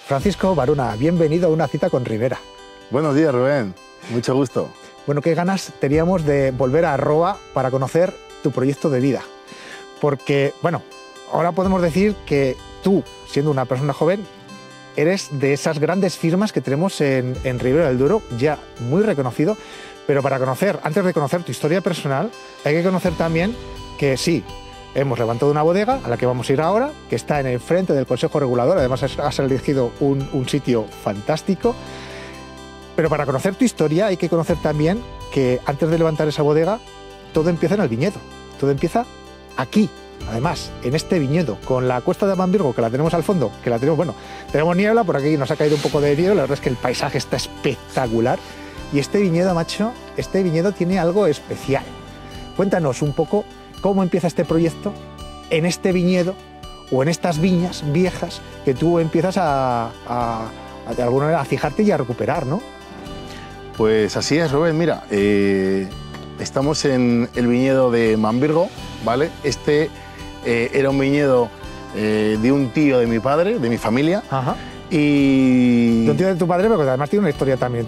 Francisco Varuna, bienvenido a una cita con Ribera. Buenos días, Rubén. Mucho gusto. Bueno, qué ganas teníamos de volver a Roa para conocer tu proyecto de vida. Porque, bueno, ahora podemos decir que tú, siendo una persona joven, eres de esas grandes firmas que tenemos en Ribera del Duero, ya muy reconocido. Pero para conocer, antes de conocer tu historia personal, hay que conocer también que sí, hemos levantado una bodega a la que vamos a ir ahora, que está en el frente del Consejo Regulador. Además, has elegido un sitio fantástico. Pero para conocer tu historia hay que conocer también que antes de levantar esa bodega, todo empieza en el viñedo. Todo empieza aquí, además, en este viñedo, con la cuesta de Amambirgo, que la tenemos al fondo, que la tenemos, bueno, tenemos niebla, por aquí nos ha caído un poco de niebla, la verdad es que el paisaje está espectacular. Y este viñedo, macho, este viñedo tiene algo especial. Cuéntanos un poco cómo empieza este proyecto en este viñedo o en estas viñas viejas que tú empiezas de alguna manera a fijarte y a recuperar, ¿no? Pues así es, Rubén. Mira, estamos en el viñedo de Mambirgo, ¿vale? Este era un viñedo de un tío de mi padre, de mi familia. Ajá. Y... De un tío de tu padre, pero además tiene una historia también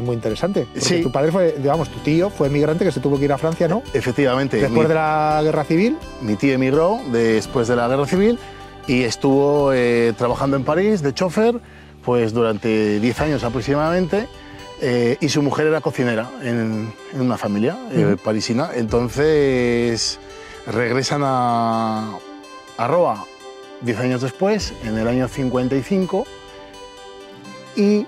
muy interesante. Porque sí. Tu padre fue, digamos, tu tío fue emigrante que se tuvo que ir a Francia, ¿no? Efectivamente. Después de la Guerra Civil. Mi tío emigró después de la Guerra Civil y estuvo trabajando en París de chofer pues vurante 10 años aproximadamente. Y su mujer era cocinera en una familia parisina. Entonces regresan a Roa 10 años después, en el año 55, y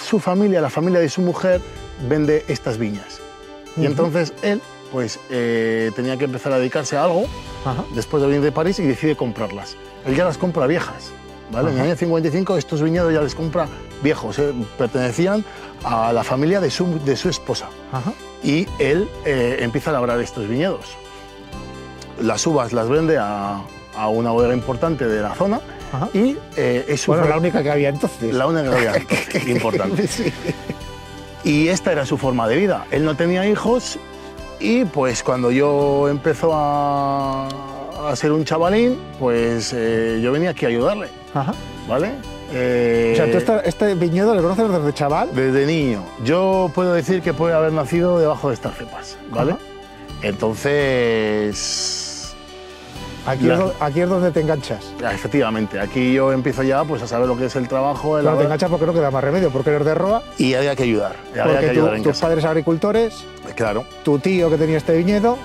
su familia, la familia de su mujer, vende estas viñas. Y entonces él pues, tenía que empezar a dedicarse a algo después de venir de París y decide comprarlas. Él ya las compra viejas, ¿vale? En el año 55 estos viñedos ya les compra viejos, pertenecían a la familia de su esposa. Y él empieza a labrar estos viñedos. Las uvas las vende a una bodega importante de la zona. Y bueno, la única que había entonces. La única que había importante. Sí. Y esta era su forma de vida. Él no tenía hijos y pues cuando yo empezó a ser un chavalín, pues yo venía aquí a ayudarle. ¿Vale? O sea, ¿tú este viñedo lo conoces desde chaval? Desde niño. Yo puedo decir que puede haber nacido debajo de estas cepas, ¿vale? Entonces... Aquí es donde te enganchas. Efectivamente, aquí yo empiezo ya pues, a saber lo que es el trabajo. Claro, te enganchas porque no queda más remedio, porque eres de Roa. Y había que ayudar. Tus padres agricultores, claro. Tu tío que tenía este viñedo,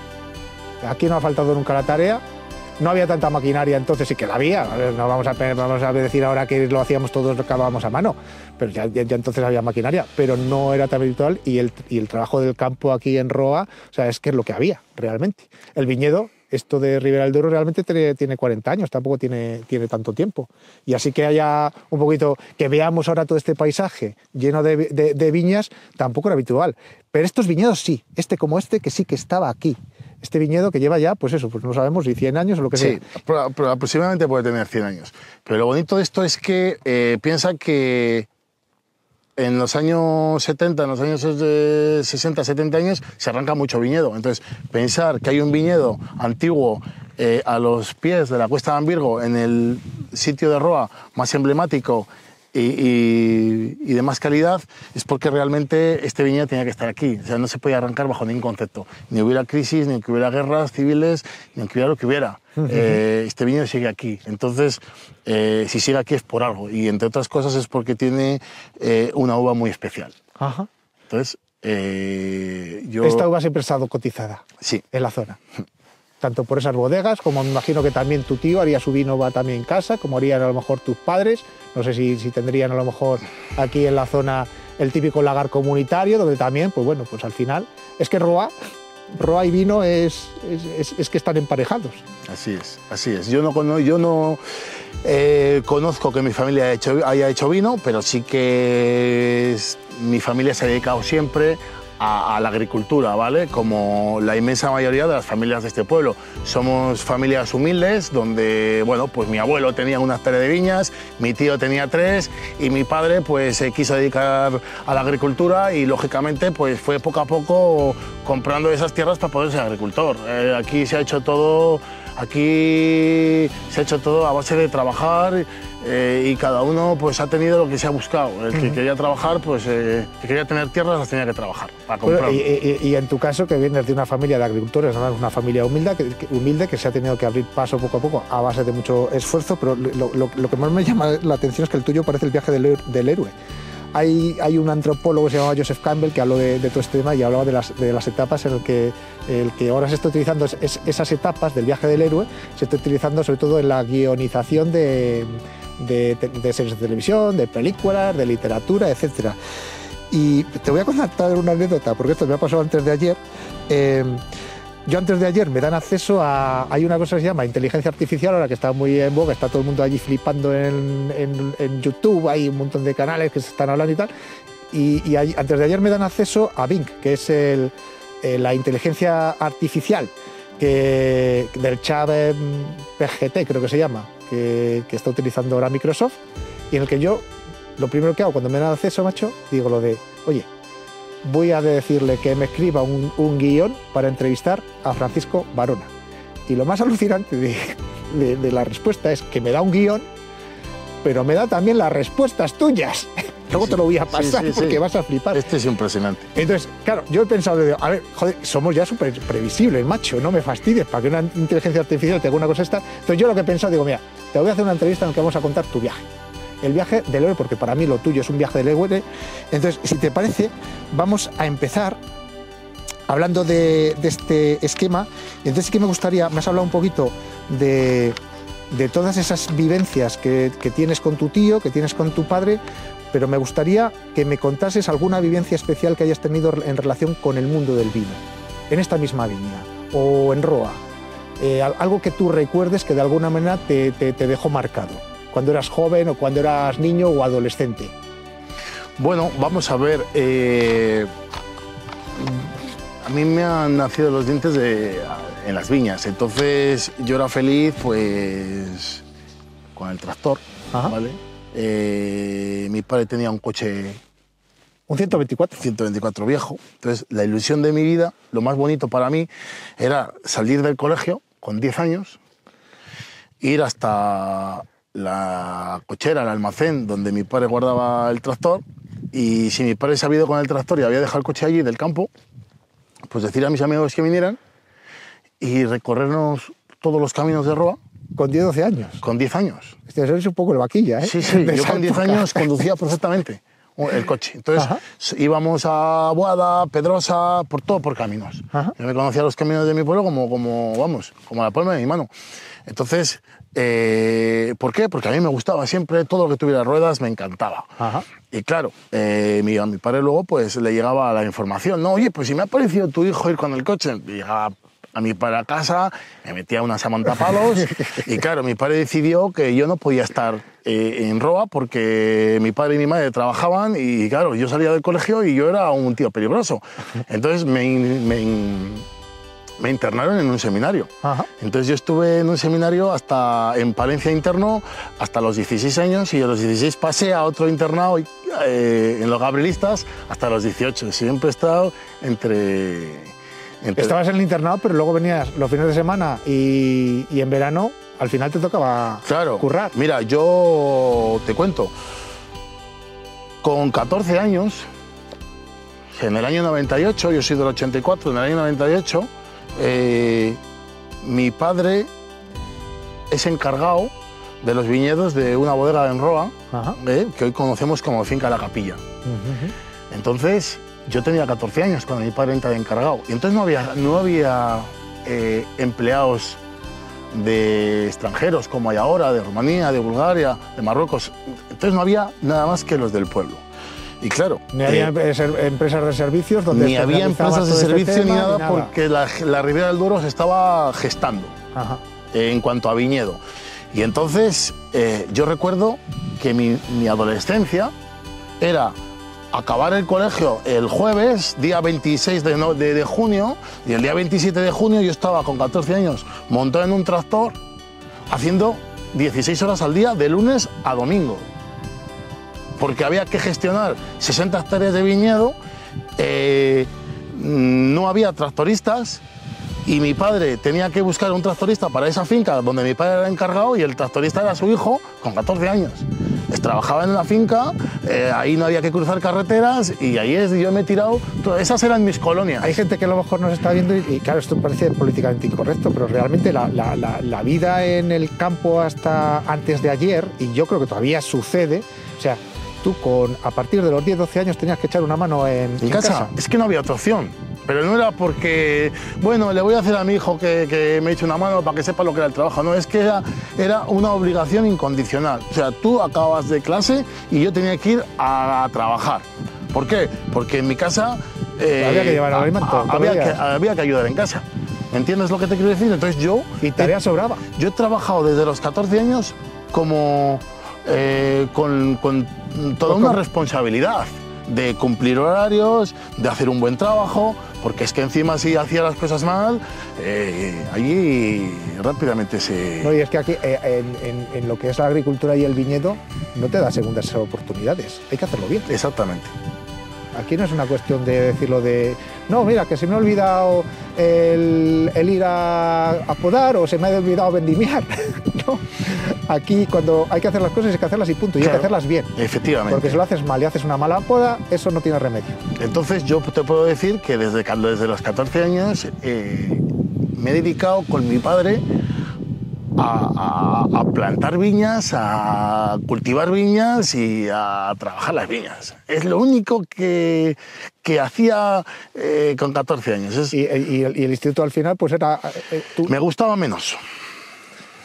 aquí no ha faltado nunca la tarea. No había tanta maquinaria entonces, sí que la había. A ver, no vamos a decir ahora que lo hacíamos todos, lo acabábamos a mano, pero ya entonces había maquinaria, pero no era tan habitual y el trabajo del campo aquí en Roa, o sea, es que es lo que había realmente. El viñedo, esto de Ribera del Duero realmente tiene 40 años, tampoco tiene tanto tiempo. Y así que haya un poquito, que veamos ahora todo este paisaje lleno de viñas, tampoco era habitual. Pero estos viñedos sí, como este que sí que estaba aquí. Este viñedo que lleva ya, pues eso, pues no sabemos si 100 años o lo que sea. Sí, pero aproximadamente puede tener 100 años. Pero lo bonito de esto es que piensa que en los años 70, en los años 60, 70 años, se arranca mucho viñedo. Entonces, pensar que hay un viñedo antiguo a los pies de la Cuesta de Amambirgo, en el sitio de Roa más emblemático y de más calidad, es porque realmente este viñedo tenía que estar aquí. O sea, no se podía arrancar bajo ningún concepto. Ni hubiera crisis, ni que hubiera guerras civiles, ni que hubiera lo que hubiera. Este viñedo sigue aquí. Entonces, si sigue aquí es por algo. Y entre otras cosas es porque tiene una uva muy especial. Entonces, Esta uva siempre ha estado cotizada en la zona. Tanto por esas bodegas, como me imagino que también tu tío haría su vino también en casa, como harían a lo mejor tus padres. No sé si tendrían a lo mejor aquí en la zona el típico lagar comunitario, donde también, pues bueno, pues al final... Es que Roa y vino es que están emparejados. Así es, así es. Yo no conozco que mi familia haya hecho vino, pero sí que mi familia se ha dedicado siempre a la agricultura, ¿vale? Como la inmensa mayoría de las familias de este pueblo. Somos familias humildes, donde, bueno, pues mi abuelo tenía una hectárea de viñas, mi tío tenía 3 y mi padre pues se quiso dedicar a la agricultura y, lógicamente, pues fue poco a poco comprando esas tierras para poder ser agricultor. Aquí se ha hecho todo Aquí se ha hecho todo a base de trabajar y cada uno pues ha tenido lo que se ha buscado. El que quería trabajar, pues que quería tener tierras, las tenía que trabajar para comprar. Y en tu caso, que vienes de una familia de agricultores, ¿no? Una familia humilde que se ha tenido que abrir paso poco a poco a base de mucho esfuerzo, pero lo que más me llama la atención es que el tuyo parece el viaje del héroe. Hay un antropólogo que se llama Joseph Campbell que habló de todo este tema y hablaba de las etapas en el que ahora se está utilizando esas etapas del viaje del héroe, se está utilizando sobre todo en la guionización de series de televisión, de películas, de literatura, etc. Y te voy a contar una anécdota, porque esto me ha pasado antes de ayer. Yo antes de ayer me dan acceso a... Hay una cosa que se llama inteligencia artificial, ahora que está muy en boga, está todo el mundo allí flipando en YouTube, hay un montón de canales que se están hablando y tal. Y antes de ayer me dan acceso a Bing, que es la inteligencia artificial del chat PGT, creo que se llama, que está utilizando ahora Microsoft, y en el que yo, lo primero que hago cuando me dan acceso, macho, digo lo de, oye, voy a decirle que me escriba un guión para entrevistar a Francisco Varona. Y lo más alucinante de la respuesta es que me da un guión, pero me da también las respuestas tuyas. Luego te lo voy a pasar porque vas a flipar. Este es impresionante. Entonces, claro, yo he pensado, a ver, joder, somos ya súper previsibles, macho, no me fastidies, para que una inteligencia artificial te haga una cosa esta. Entonces yo lo que he pensado, digo, mira, te voy a hacer una entrevista en la que vamos a contar tu viaje. El viaje del héroe, porque para mí lo tuyo es un viaje del héroe. Entonces, si te parece, vamos a empezar hablando de este esquema. Entonces sí que me gustaría, me has hablado un poquito de todas esas vivencias que tienes con tu tío, que tienes con tu padre, pero me gustaría que me contases alguna vivencia especial que hayas tenido en relación con el mundo del vino, en esta misma viña o en Roa. Algo que tú recuerdes que de alguna manera te dejó marcado, cuando eras joven o cuando eras niño o adolescente. Bueno, vamos a ver. A mí me han nacido los dientes en las viñas, entonces yo era feliz pues con el tractor, ¿vale? Mi padre tenía un coche... Un 124. 124 viejo. Entonces la ilusión de mi vida, lo más bonito para mí, era salir del colegio con 10 años, ir hasta la cochera, el almacén donde mi padre guardaba el tractor, y si mi padre se había ido con el tractor y había dejado el coche allí del campo, pues decir a mis amigos que vinieran y recorrernos todos los caminos de Roa. ¿Con 10, 12 años? Con 10 años. Este es un poco el vaquilla, ¿eh? Sí, yo con 10 años conducía perfectamente el coche. Entonces íbamos a Boada, Pedrosa, por caminos. Yo me conocía los caminos de mi pueblo como la palma de mi mano. Entonces, ¿por qué? Porque a mí me gustaba siempre, todo lo que tuviera ruedas me encantaba. Y claro, a mi padre luego pues le llegaba la información, no, oye, pues si me ha parecido tu hijo ir con el coche, y llegaba a mi padre a casa, me metía una samantapalos y claro, mi padre decidió que yo no podía estar en Roa porque mi padre y mi madre trabajaban y claro, yo salía del colegio y yo era un tío peligroso. Entonces me internaron en un seminario. Entonces yo estuve en un seminario en Palencia interno hasta los 16 años y a los 16 pasé a otro internado en los Gabrielistas hasta los 18. Siempre he estado entre... Estabas en el internado, pero luego venías los fines de semana y en verano al final te tocaba currar. Mira, yo te cuento, con 14 años, en el año 98, yo soy del 84, en el año 98, mi padre es encargado de los viñedos de una bodega en Roa, que hoy conocemos como Finca La Capilla. Entonces, yo tenía 14 años cuando mi padre entra de encargado. Y entonces no había empleados de extranjeros como hay ahora, de Rumanía, de Bulgaria, de Marruecos. Entonces no había nada más que los del pueblo. Y claro... Ni había empresas de servicios donde... Ni había empresas de servicio ni nada porque la Ribera del Duero se estaba gestando en cuanto a viñedo. Y entonces yo recuerdo que mi adolescencia era acabar el colegio el jueves, día 26 de junio, y el día 27 de junio yo estaba con 14 años montado en un tractor haciendo 16 horas al día de lunes a domingo. Porque había que gestionar 60 hectáreas de viñedo, no había tractoristas y mi padre tenía que buscar un tractorista para esa finca donde mi padre era encargado y el tractorista era su hijo con 14 años. Trabajaba en la finca, ahí no había que cruzar carreteras y ahí yo me he tirado. Esas eran mis colonias. Hay gente que a lo mejor nos está viendo y claro, esto parece políticamente incorrecto, pero realmente la vida en el campo hasta antes de ayer, y yo creo que todavía sucede, o sea, tú a partir de los 10-12 años tenías que echar una mano en casa. Es que no había otra opción. Pero no era porque, bueno, le voy a hacer a mi hijo que me eche una mano para que sepa lo que era el trabajo. No, es que era una obligación incondicional. O sea, tú acabas de clase y yo tenía que ir a trabajar. ¿Por qué? Porque en mi casa... había que llevar el alimento. Había que ayudar en casa. ¿Entiendes lo que te quiero decir? Entonces yo... Y tarea sobraba. Yo he trabajado desde los 14 años como... con toda una responsabilidad de cumplir horarios, de hacer un buen trabajo, porque es que encima si hacía las cosas mal, allí rápidamente se... No, y es que aquí, en lo que es la agricultura y el viñedo, no te da segundas oportunidades, hay que hacerlo bien. Exactamente. Aquí no es una cuestión de decirlo de, no, mira, que se me ha olvidado el ir a podar o se me ha olvidado vendimiar. No. Aquí cuando hay que hacer las cosas hay que hacerlas y punto, y claro, hay que hacerlas bien. Efectivamente. Porque si lo haces mal y haces una mala poda, eso no tiene remedio. Entonces yo te puedo decir que desde los 14 años me he dedicado con mi padre a plantar viñas, a cultivar viñas y a trabajar las viñas. Es lo único que hacía con 14 años. ¿Y el instituto al final pues era... Me gustaba menos.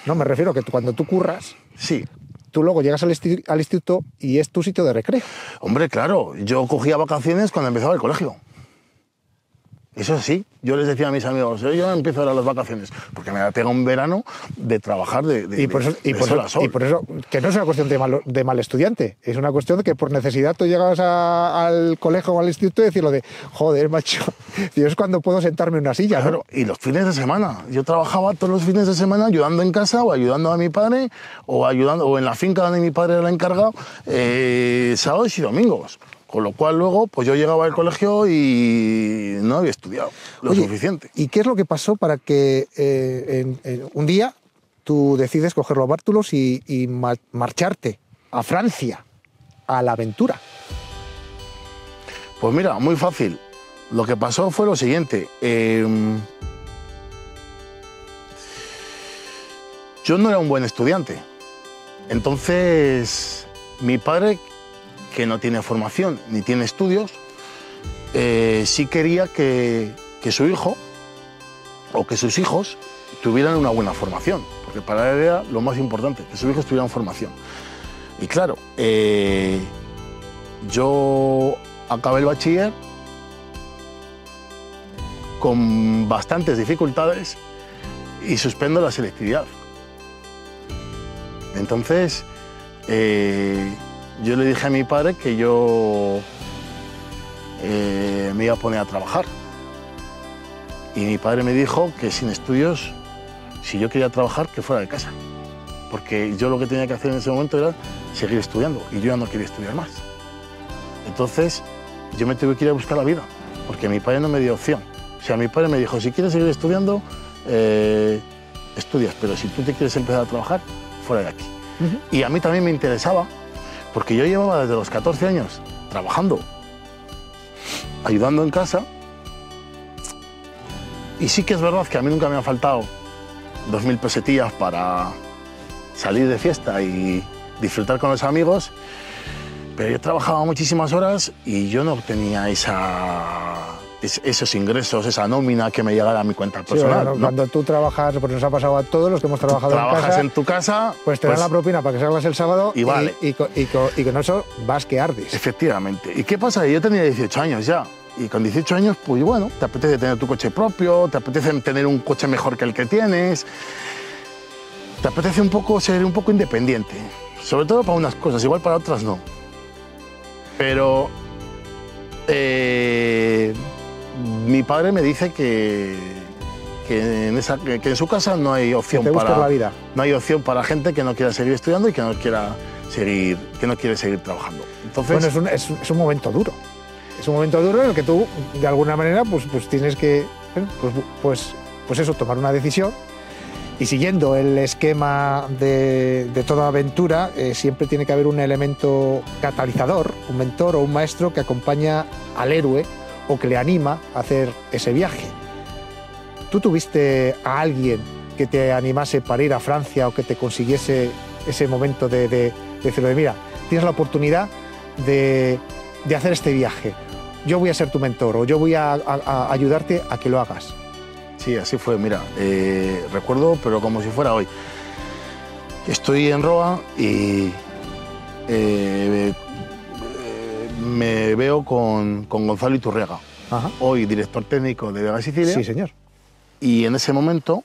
No, me refiero a que cuando tú curras... Sí. Tú luego llegas al instituto y es tu sitio de recreo. Hombre, claro, yo cogía vacaciones cuando empezaba el colegio. Eso sí, yo les decía a mis amigos, yo empiezo ahora las vacaciones, porque me pega un verano de trabajar de sol a sol. Y por eso, que no es una cuestión de mal estudiante, es una cuestión de que por necesidad tú llegabas al colegio o al instituto y decir lo de, joder, macho, yo es cuando puedo sentarme en una silla. Claro, ¿no? Y los fines de semana, yo trabajaba todos los fines de semana ayudando en casa o ayudando a mi padre o en la finca donde mi padre era encargado, sábados y domingos. Con lo cual luego pues yo llegaba al colegio y no había estudiado lo suficiente. ¿Y qué es lo que pasó para que un día tú decides coger los bártulos y marcharte a Francia, a la aventura? Pues mira, muy fácil. Lo que pasó fue lo siguiente. Yo no era un buen estudiante. Entonces mi padre, que no tiene formación ni tiene estudios, sí quería que su hijo o que sus hijos tuvieran una buena formación, porque para él era lo más importante, que sus hijos tuvieran formación. Y claro, yo acabé el bachiller con bastantes dificultades y suspendo la selectividad. Entonces, yo le dije a mi padre que yo me iba a poner a trabajar. Y mi padre me dijo que sin estudios, si yo quería trabajar, que fuera de casa. Porque yo lo que tenía que hacer en ese momento era seguir estudiando y yo ya no quería estudiar más. Entonces, yo me tuve que ir a buscar la vida, porque mi padre no me dio opción. O sea, mi padre me dijo, si quieres seguir estudiando, estudias, pero si tú te quieres empezar a trabajar, fuera de aquí. Y a mí también me interesaba, porque yo llevaba desde los 14 años trabajando, ayudando en casa, y sí que es verdad que a mí nunca me han faltado 2.000 pesetillas para salir de fiesta y disfrutar con los amigos, pero yo trabajaba muchísimas horas y yo no tenía esos ingresos, esa nómina que me llegara a mi cuenta personal. Bueno, ¿no? Cuando tú trabajas, pues nos ha pasado a todos los que hemos trabajado en casa. Trabajas en tu casa, pues te dan la propina para que salgas el sábado y vale. Y con eso vas que ardes. Efectivamente. ¿Y qué pasa? Yo tenía 18 años ya. Y con 18 años, pues bueno, te apetece tener tu coche propio, te apetece tener un coche mejor que el que tienes, te apetece ser un poco independiente. Sobre todo para unas cosas, igual para otras no. Pero mi padre me dice que en su casa no hay opción la vida. No hay opción para gente que no quiera seguir estudiando y que no quiere seguir trabajando. Entonces, bueno, es un momento duro. Es un momento duro en el que tú, de alguna manera, pues tienes que pues eso, tomar una decisión. Y siguiendo el esquema de toda aventura, siempre tiene que haber un elemento catalizador, un mentor o un maestro que acompaña al héroe o que le anima a hacer ese viaje. ¿Tú tuviste a alguien que te animase para ir a Francia o que te consiguiese ese momento de decirle, mira, tienes la oportunidad de hacer este viaje, yo voy a ser tu mentor o yo voy a ayudarte a que lo hagas? Sí, así fue, mira, recuerdo, pero como si fuera hoy. Estoy en Roa y me veo con Gonzalo Iturriaga, Ajá. hoy director técnico de Vega Sicilia. Sí, señor. Y en ese momento,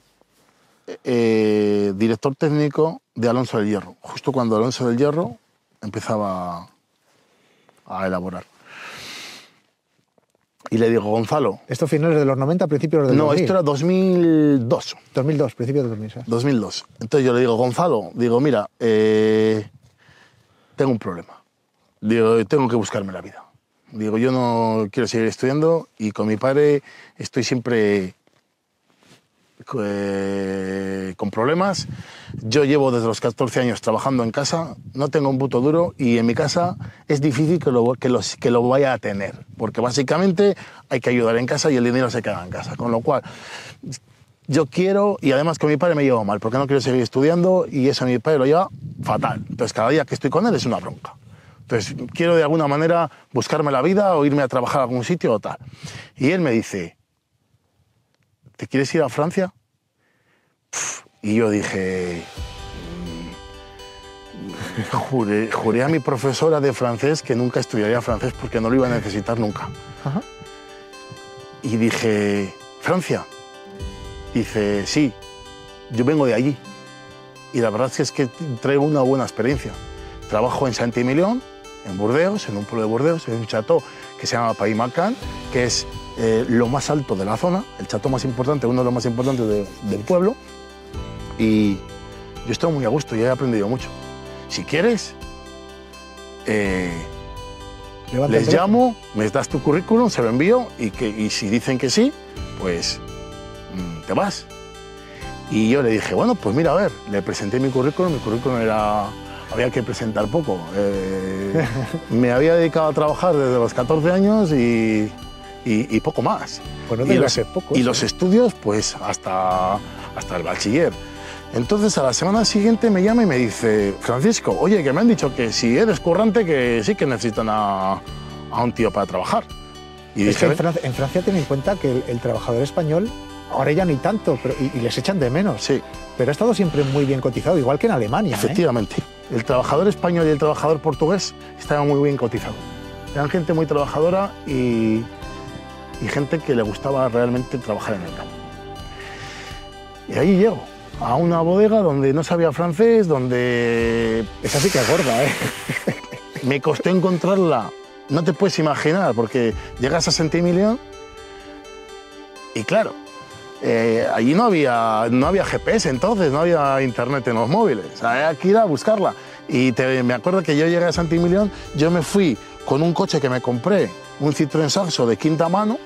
director técnico de Alonso del Hierro, justo cuando Alonso del Hierro empezaba a elaborar. Y le digo, Gonzalo... ¿Esto finales de los 90, principios del 2000? No, esto era 2002. 2002, principios de 2000. ¿Sabes? 2002. Entonces yo le digo, Gonzalo, digo, mira, tengo un problema. Digo, tengo que buscarme la vida. Digo, yo no quiero seguir estudiando y con mi padre estoy siempre con problemas. Yo llevo desde los 14 años trabajando en casa, no tengo un puto duro y en mi casa es difícil que lo vaya a tener, porque básicamente hay que ayudar en casa y el dinero se queda en casa, con lo cual yo quiero, y además con mi padre me llevo mal, porque no quiero seguir estudiando y eso a mi padre lo lleva fatal, entonces cada día que estoy con él es una bronca. Entonces quiero de alguna manera buscarme la vida o irme a trabajar a algún sitio o tal. Y él me dice, ¿te quieres ir a Francia? Y yo dije, juré a mi profesora de francés que nunca estudiaría francés porque no lo iba a necesitar nunca. Ajá. Y dije, ¿Francia? Dice, sí, yo vengo de allí. Y la verdad es que traigo una buena experiencia. Trabajo en Saint-Émilion, en Burdeos, en un pueblo de Burdeos, en un chateau que se llama Pays Macan, que es lo más alto de la zona, el chateau más importante, uno de los más importantes del pueblo. Y yo estoy muy a gusto y he aprendido mucho. Si quieres, les llamo, me das tu currículum, se lo envío y si dicen que sí, pues te vas. Y yo le dije, bueno, pues mira, a ver, le presenté mi currículum había que presentar poco. Me había dedicado a trabajar desde los 14 años y poco más. Pues no debe ser poco. Y los estudios, pues hasta el bachiller. Entonces a la semana siguiente me llama y me dice, Francisco, oye, que me han dicho que si eres currante, que sí que necesitan a un tío para trabajar. Y es dije, que en Francia ten en cuenta que el trabajador español, ahora ya ni tanto, pero, y les echan de menos. Sí. Pero ha estado siempre muy bien cotizado, igual que en Alemania. Efectivamente. El trabajador español y el trabajador portugués estaban muy bien cotizados. Eran gente muy trabajadora y gente que le gustaba realmente trabajar en el campo. Y ahí llego, a una bodega donde no sabía francés, donde... Esa sí que es gorda, ¿eh? Me costó encontrarla, no te puedes imaginar, porque llegas a Saint-Émilion y claro, allí no había GPS entonces, no había internet en los móviles, o sea, había que ir a buscarla. Y me acuerdo que yo llegué a Saint-Émilion, yo me fui con un coche que me compré, un Citroën Saxo de quinta mano,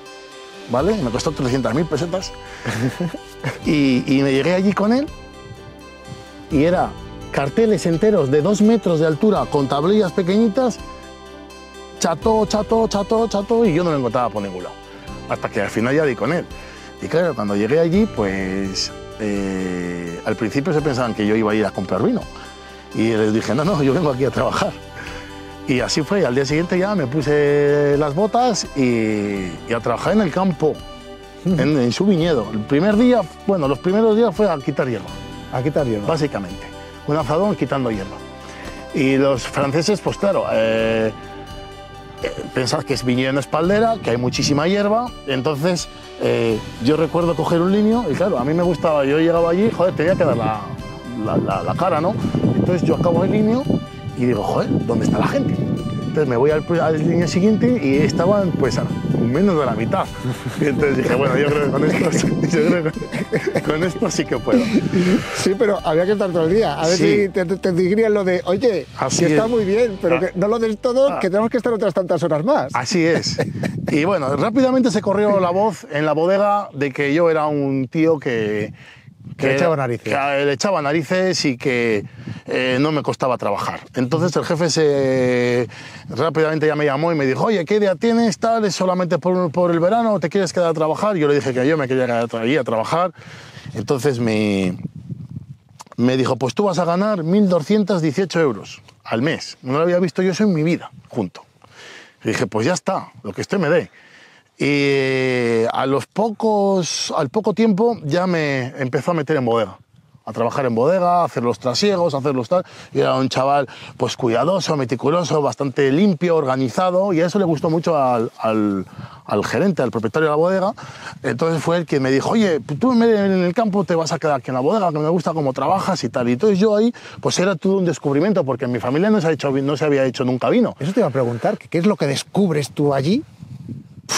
¿vale? Me costó 300.000 pesetas. y me llegué allí con él y era carteles enteros de 2 metros de altura con tablillas pequeñitas, chateau, chateau, chateau, chateau, y yo no lo encontraba por ningún lado. Hasta que al final ya di con él. Y claro, cuando llegué allí, pues al principio se pensaban que yo iba a ir a comprar vino. Y les dije, no, yo vengo aquí a trabajar. Y así fue, y al día siguiente ya me puse las botas y a trabajar en el campo, en su viñedo. El primer día, bueno, los primeros días fue a quitar hierba. A quitar hierba. Básicamente, un azadón quitando hierba. Y los franceses, pues claro, pensad que es viñedo en espaldera, que hay muchísima hierba, entonces yo recuerdo coger un linio y claro, a mí me gustaba, yo llegaba allí, joder, tenía que dar la cara, ¿no? Entonces yo acabo el linio y digo, joder, ¿dónde está la gente? Entonces me voy al año siguiente y estaban pues a menos de la mitad. Y entonces dije, bueno, yo creo que con esto sí que puedo. Sí, pero había que estar todo el día. A ver si te dirían lo de, oye, que está muy bien, pero que no lo des todo, que tenemos que estar otras tantas horas más. Así es. Y bueno, rápidamente se corrió la voz en la bodega de que yo era un tío que le echaba narices. Que le echaba narices y que no me costaba trabajar. Entonces el jefe rápidamente ya me llamó y me dijo, oye, ¿qué idea tienes? Tal, ¿es solamente por el verano o te quieres quedar a trabajar? Yo le dije que yo me quería quedar ahí a trabajar. Entonces me dijo, pues tú vas a ganar 1.218 euros al mes. No lo había visto yo eso en mi vida, junto. Y dije, pues ya está, lo que usted me dé. Y al poco tiempo ya me empezó a meter en bodega, a trabajar en bodega, a hacer los trasiegos, a hacer los tal. Y era un chaval pues cuidadoso, meticuloso, bastante limpio, organizado, y a eso le gustó mucho al gerente, al propietario de la bodega. Entonces fue él quien me dijo, oye, tú en el campo te vas a quedar aquí en la bodega, que me gusta cómo trabajas y tal. Y entonces yo ahí, pues era todo un descubrimiento, porque en mi familia no se había hecho nunca vino. Eso te iba a preguntar, ¿qué es lo que descubres tú allí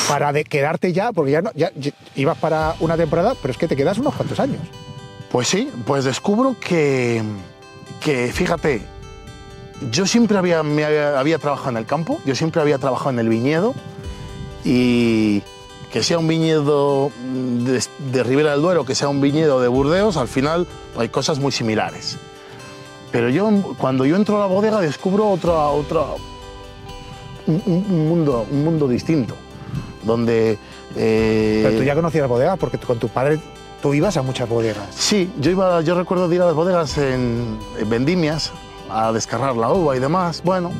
para quedarte ya? Porque ya ibas para una temporada, pero es que te quedas unos cuantos años. Pues sí, pues descubro que fíjate, yo siempre había trabajado en el campo, yo siempre había trabajado en el viñedo, y que sea un viñedo de Ribera del Duero, que sea un viñedo de Burdeos, al final hay cosas muy similares. Pero cuando yo entro a la bodega descubro un mundo distinto, donde... Pero tú ya conocías las bodegas, porque con tu padre tú ibas a muchas bodegas. Sí, yo recuerdo de ir a las bodegas en vendimias, a descargar la uva y demás, bueno.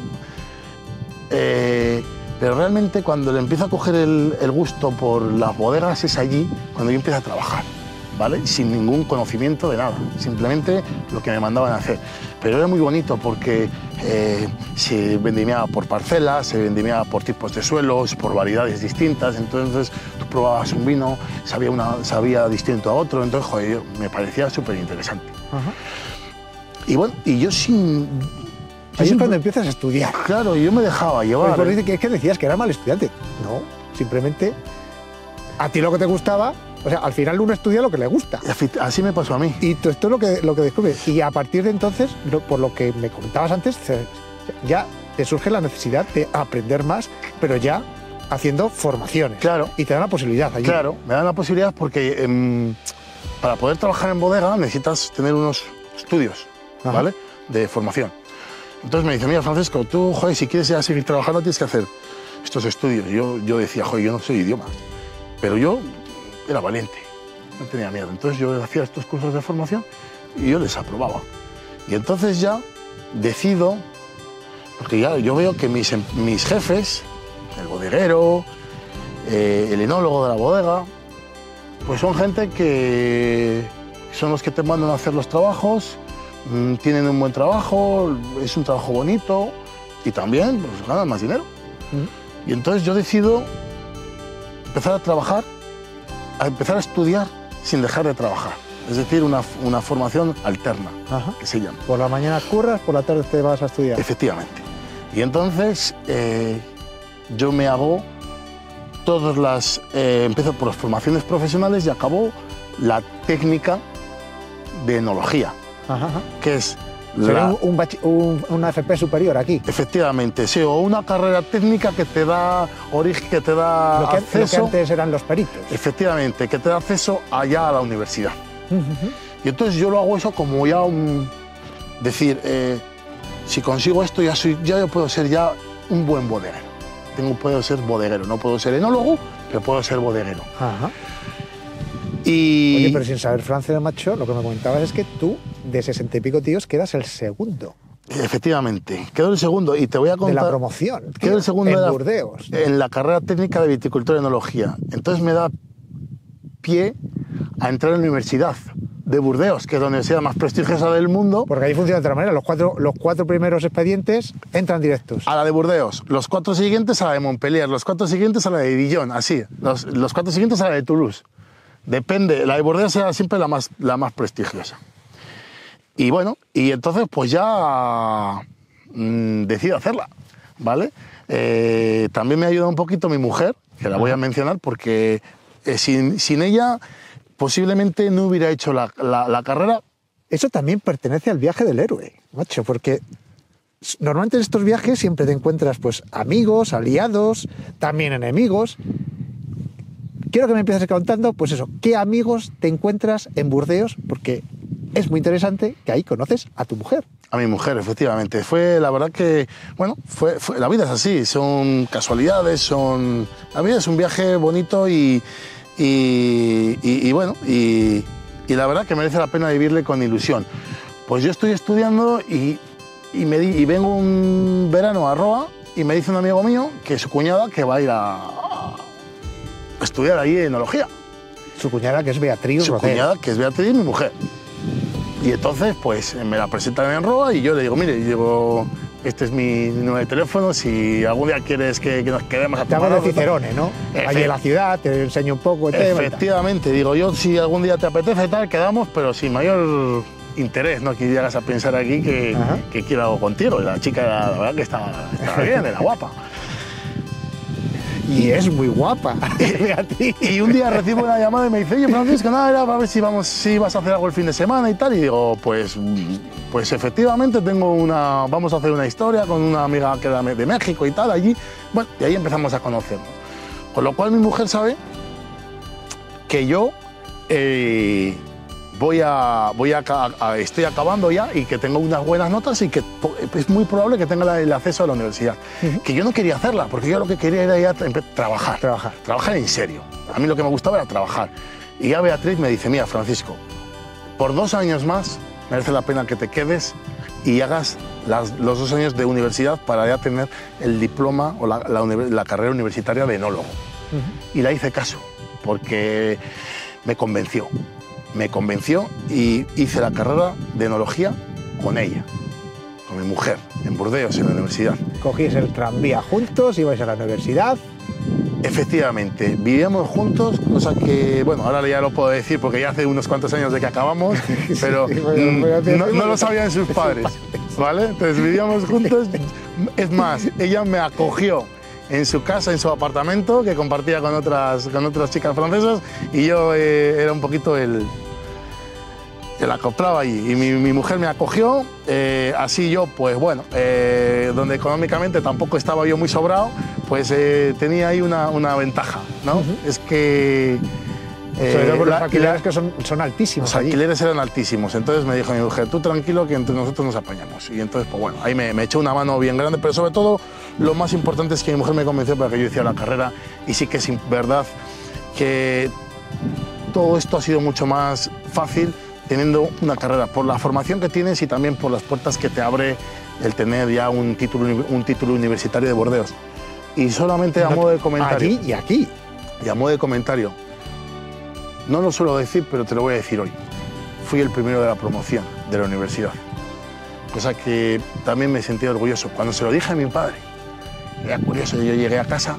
Pero realmente cuando le empiezo a coger el gusto por las bodegas es allí cuando yo empiezo a trabajar, ¿vale? Sin ningún conocimiento de nada, simplemente lo que me mandaban a hacer. Pero era muy bonito porque se vendimiaba por parcelas, se vendimiaba por tipos de suelos, por variedades distintas. Entonces tú probabas un vino, sabía distinto a otro, entonces joder, me parecía súper interesante. Y bueno, y yo sin... Ahí es cuando empiezas a estudiar. Claro, yo me dejaba llevar. Pues dice que es que decías que era mal estudiante. No, simplemente a ti lo que te gustaba, o sea, al final uno estudia lo que le gusta. Así me pasó a mí. Y esto es lo que descubres. Y a partir de entonces, por lo que me comentabas antes, ya te surge la necesidad de aprender más, pero ya haciendo formaciones. Claro. Y te dan la posibilidad allí. Claro, me dan la posibilidad porque para poder trabajar en bodega necesitas tener unos estudios, ¿vale? De formación. Entonces me dice, mira, Francisco, tú, joder, si quieres ya seguir trabajando tienes que hacer estos estudios. Yo decía, joder, yo no soy idioma, pero yo era valiente, no tenía miedo. Entonces yo hacía estos cursos de formación y yo les aprobaba. Y entonces ya decido, porque ya yo veo que mis jefes, el bodeguero, el enólogo de la bodega, pues son gente que son los que te mandan a hacer los trabajos, tienen un buen trabajo, es un trabajo bonito y también pues, ganan más dinero. Y entonces yo decido empezar a trabajar, a empezar a estudiar sin dejar de trabajar. Es decir, una formación alterna, que se llama. Por la mañana curras, por la tarde te vas a estudiar. Efectivamente. Y entonces yo me hago empiezo por las formaciones profesionales y acabo la técnica de enología. Que es una FP superior aquí. Efectivamente, sí, o una carrera técnica que te da origen, que te da acceso... Lo que antes eran los peritos. Efectivamente, que te da acceso allá a la universidad. Y entonces yo lo hago eso como ya decir, si consigo esto ya yo puedo ser ya un buen bodeguero. Puedo ser bodeguero, no puedo ser enólogo, pero puedo ser bodeguero. Oye, pero sin saber francés, macho, lo que me comentabas es que tú, de 60 y pico tíos, quedas el segundo. Efectivamente, quedo el segundo y te voy a contar... De la promoción. Quedo el segundo en Burdeos. En la carrera técnica de viticultura y enología. Entonces me da pie a entrar en la universidad de Burdeos, que es la universidad más prestigiosa del mundo. Porque ahí funciona de otra manera. Los cuatro primeros expedientes entran directos. A la de Burdeos, los 4 siguientes a la de Montpellier, los 4 siguientes a la de Dijon, así. Los 4 siguientes a la de Toulouse. Depende, la de Burdeos era siempre la más prestigiosa. Y bueno, y entonces pues ya decido hacerla. ¿vale? También me ha ayudado un poquito mi mujer, que la voy a mencionar, porque sin ella posiblemente no hubiera hecho la carrera. Eso también pertenece al viaje del héroe, macho, porque normalmente en estos viajes siempre te encuentras pues amigos, aliados, también enemigos. Quiero que me empieces contando, pues eso, qué amigos te encuentras en Burdeos, porque es muy interesante que ahí conoces a tu mujer. A mi mujer, efectivamente. Fue, la verdad que, bueno, la vida es así, son casualidades, la vida es un viaje bonito y bueno, y la verdad que merece la pena vivirle con ilusión. Pues yo estoy estudiando y vengo un verano a Roa y me dice un amigo mío que su cuñada que va a ir a estudiar ahí enología. Su cuñada, que es Beatriz Su Rodés. cuñada, que es Beatriz, mi mujer. Y entonces, pues, me la presentan en Roa y yo le digo, mire, este es mi número de teléfono, si algún día quieres que nos quedemos a Te tomar hago de algo, Cicerone, ¿no? Allí en la ciudad, te enseño un poco. Efectivamente, digo yo, si algún día te apetece tal, quedamos, pero sin mayor interés, no que llegas a pensar aquí que quiero algo contigo. Y la chica, la verdad que estaba bien, era guapa. Y es muy guapa. Y un día recibo una llamada y me dice, oye, Francisco, nada, era para ver si vas a hacer algo el fin de semana y tal. Y digo, pues efectivamente vamos a hacer una historia con una amiga que era de México y tal, allí. Bueno, y ahí empezamos a conocernos. Con lo cual mi mujer sabe que yo estoy acabando ya y que tengo unas buenas notas y que es muy probable que tenga el acceso a la universidad. Que yo no quería hacerla, porque yo lo que quería era ya trabajar en serio. A mí lo que me gustaba era trabajar. Y ya Beatriz me dice, mira, Francisco, por 2 años más merece la pena que te quedes y hagas los 2 años de universidad para ya tener el diploma o la carrera universitaria de enólogo. Y la hice caso, porque me convenció y hice la carrera de enología con ella, con mi mujer, en Burdeos, en la universidad. Cogís el tranvía juntos, ibais a la universidad. Efectivamente, vivíamos juntos, cosa que, bueno, ahora ya lo puedo decir porque ya hace unos cuantos años de que acabamos, pero no lo sabían sus padres, ¿vale? Entonces vivíamos juntos, es más, ella me acogió en su casa, en su apartamento, que compartía con otras chicas francesas, y yo era un poquito el acoplado allí. Y mi mujer me acogió, así yo, pues bueno, donde económicamente tampoco estaba yo muy sobrado, pues tenía ahí una ventaja, ¿no? Es que... Sobre todo los alquileres que son altísimos. Los alquileres eran altísimos, entonces me dijo mi mujer, tú tranquilo que entre nosotros nos apañamos. Y entonces, pues bueno, ahí me echó una mano bien grande, pero sobre todo lo más importante es que mi mujer me convenció para que yo hiciera la carrera, y sí que es verdad que todo esto ha sido mucho más fácil teniendo una carrera, por la formación que tienes y también por las puertas que te abre el tener ya un título universitario de Burdeos. Y solamente a modo de comentario. Allí y aquí. Y a modo de comentario. No lo suelo decir, pero te lo voy a decir hoy. Fui el primero de la promoción de la universidad. Cosa que también me sentí orgulloso. Cuando se lo dije a mi padre, era curioso, yo llegué a casa,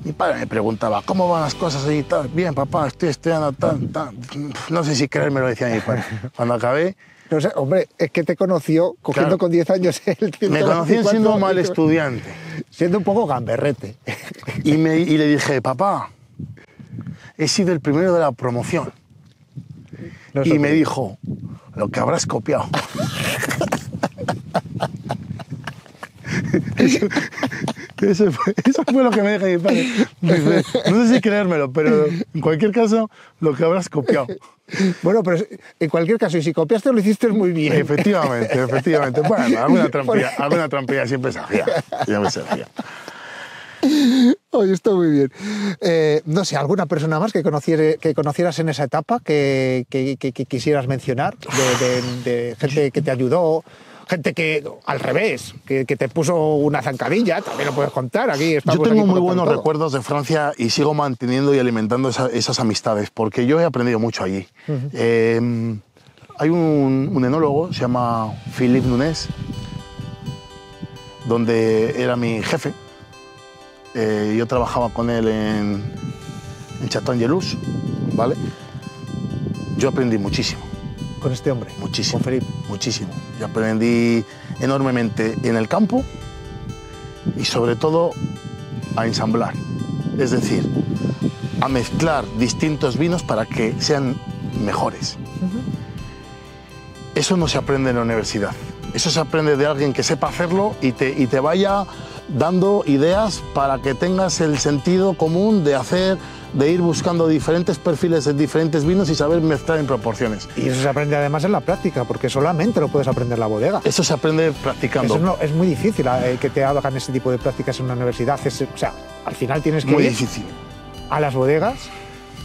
mi padre me preguntaba, ¿cómo van las cosas allí? Bien, papá, estoy estudiando tal. No sé si creérmelo, decía mi padre. Cuando acabé... No sé, hombre, es que te conoció cogiendo claro, con 10 años el 124. Me conocí siendo un mal estudiante. Siendo un poco gamberrete. Y le dije, papá, he sido el primero de la promoción. No, y me dijo, lo que habrás copiado. Eso fue lo que me dijo mi padre. No sé si creérmelo, pero en cualquier caso, lo que habrás copiado. Bueno, pero en cualquier caso, y si copiaste, lo hiciste muy bien. Efectivamente. Bueno, alguna trampilla siempre se hacía. Oye, está muy bien. No sé, ¿alguna persona más que conocieras en esa etapa que quisieras mencionar? De gente que te ayudó, gente que, al revés, que te puso una zancadilla, también lo puedes contar. Yo tengo muy buenos recuerdos de Francia y sigo manteniendo y alimentando esas amistades, porque yo he aprendido mucho allí. Hay un enólogo, se llama Philippe Nunes, donde era mi jefe. Yo trabajaba con él en Chateauneuf, ¿vale? Yo aprendí muchísimo. ¿Con este hombre? Muchísimo. ¿Con Felipe? Muchísimo. Yo aprendí enormemente en el campo y sobre todo a ensamblar, es decir, a mezclar distintos vinos para que sean mejores. Eso no se aprende en la universidad, eso se aprende de alguien que sepa hacerlo y te vaya dando ideas para que tengas el sentido común de hacer, de ir buscando diferentes perfiles de diferentes vinos y saber mezclar en proporciones. Y eso se aprende además en la práctica, porque solamente lo puedes aprender en la bodega. Eso se aprende practicando. Eso es muy difícil que te hagan ese tipo de prácticas en una universidad. O sea, al final tienes que muy ir difícil a las bodegas,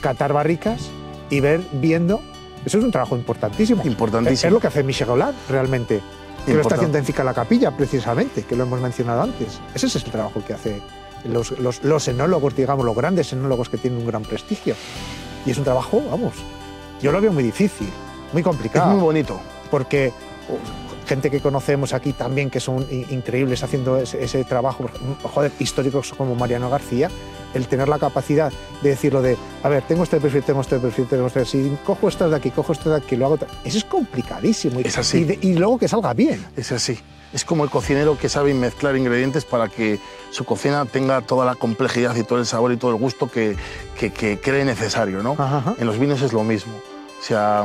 catar barricas y viendo. Eso es un trabajo importantísimo. Importantísimo. Es lo que hace Michel Rolland realmente. Que lo está haciendo en Finca La Capilla, precisamente, que lo hemos mencionado antes. Ese es el trabajo que hace los enólogos, digamos, los grandes enólogos que tienen un gran prestigio. Y es un trabajo, vamos, yo lo veo muy difícil, muy complicado. Es muy bonito. Porque gente que conocemos aquí también, que son increíbles haciendo ese trabajo, joder, históricos como Mariano García, el tener la capacidad de decirlo de, a ver, tengo este perfil, tengo este perfil, tengo este perfil, si cojo estas de aquí, cojo estas de aquí, lo hago... Eso es complicadísimo. Es así. Y luego que salga bien. Es así. Es como el cocinero que sabe mezclar ingredientes para que su cocina tenga toda la complejidad y todo el sabor y todo el gusto que cree necesario, ¿no? Ajá. En los vinos es lo mismo. O sea,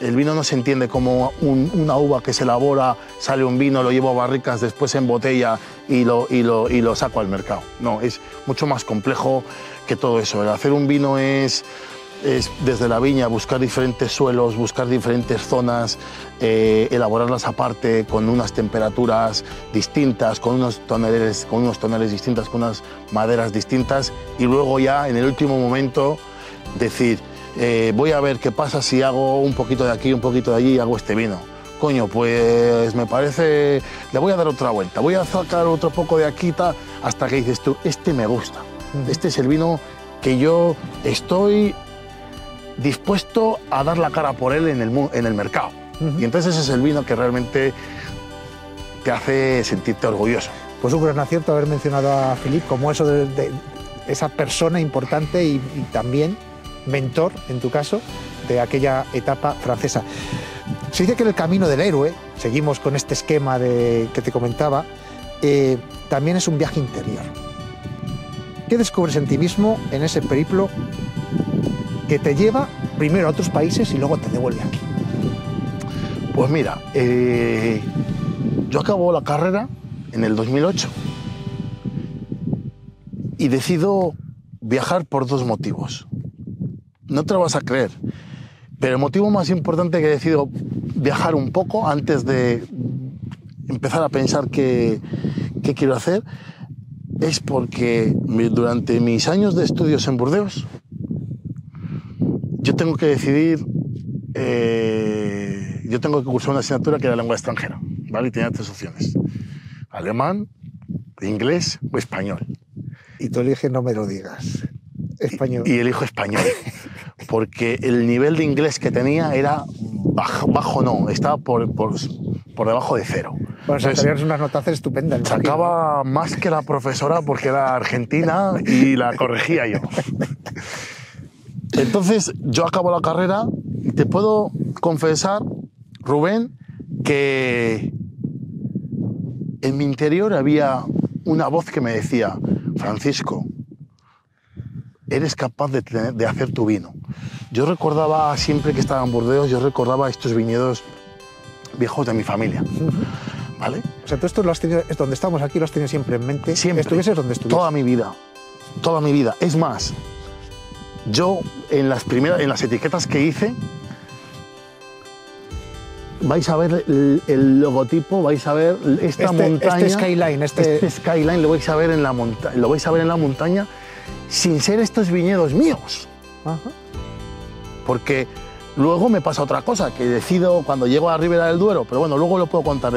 el vino no se entiende como una uva que se elabora, sale un vino, lo llevo a barricas, después en botella y lo saco al mercado. No, es mucho más complejo que todo eso. El hacer un vino es desde la viña buscar diferentes suelos, buscar diferentes zonas, elaborarlas aparte con unas temperaturas distintas, con unos tonales distintas, con unas maderas distintas y luego ya en el último momento decir, voy a ver qué pasa si hago un poquito de aquí, un poquito de allí y hago este vino. Coño, pues me parece, le voy a dar otra vuelta, voy a sacar otro poco de aquí hasta que dices tú, este me gusta, este es el vino que yo estoy dispuesto a dar la cara por él en el mercado. Y entonces ese es el vino que realmente te hace sentirte orgulloso. Pues un gran acierto haber mencionado a Philippe como eso de esa persona importante y también mentor, en tu caso, de aquella etapa francesa. Se dice que en el camino del héroe, seguimos con este esquema que te comentaba, también es un viaje interior. ¿Qué descubres en ti mismo en ese periplo que te lleva primero a otros países y luego te devuelve aquí? Pues mira, yo acabo la carrera en el 2008 y decido viajar por dos motivos. No te lo vas a creer, pero el motivo más importante que decido viajar un poco antes de empezar a pensar qué quiero hacer es porque durante mis años de estudios en Burdeos yo tengo que decidir, yo tengo que cursar una asignatura que era lengua extranjera, ¿vale? Y tenía 3 opciones, alemán, inglés o español. Y tú eliges, no me lo digas, español. Y elijo español, porque el nivel de inglés que tenía era bajo no, estaba por debajo de 0. Bueno, sacarías unas notas estupendas. Sacaba más que la profesora porque era argentina y la corregía yo. Entonces yo acabo la carrera y te puedo confesar, Rubén, que en mi interior había una voz que me decía, Francisco, eres capaz de hacer tu vino. Yo recordaba siempre que estaba en Burdeos, yo recordaba estos viñedos viejos de mi familia, ¿vale? O sea, tú esto lo has tenido, es donde estamos aquí, lo has tenido siempre en mente. Siempre. Estuvieses donde estuvieses. Toda mi vida. Es más, yo en las etiquetas que hice, vais a ver el logotipo, vais a ver esta montaña. Este skyline lo vais a ver en la montaña, sin ser estos viñedos míos. Ajá. Porque luego me pasa otra cosa, que decido cuando llego a Ribera del Duero, pero bueno, luego lo puedo contar,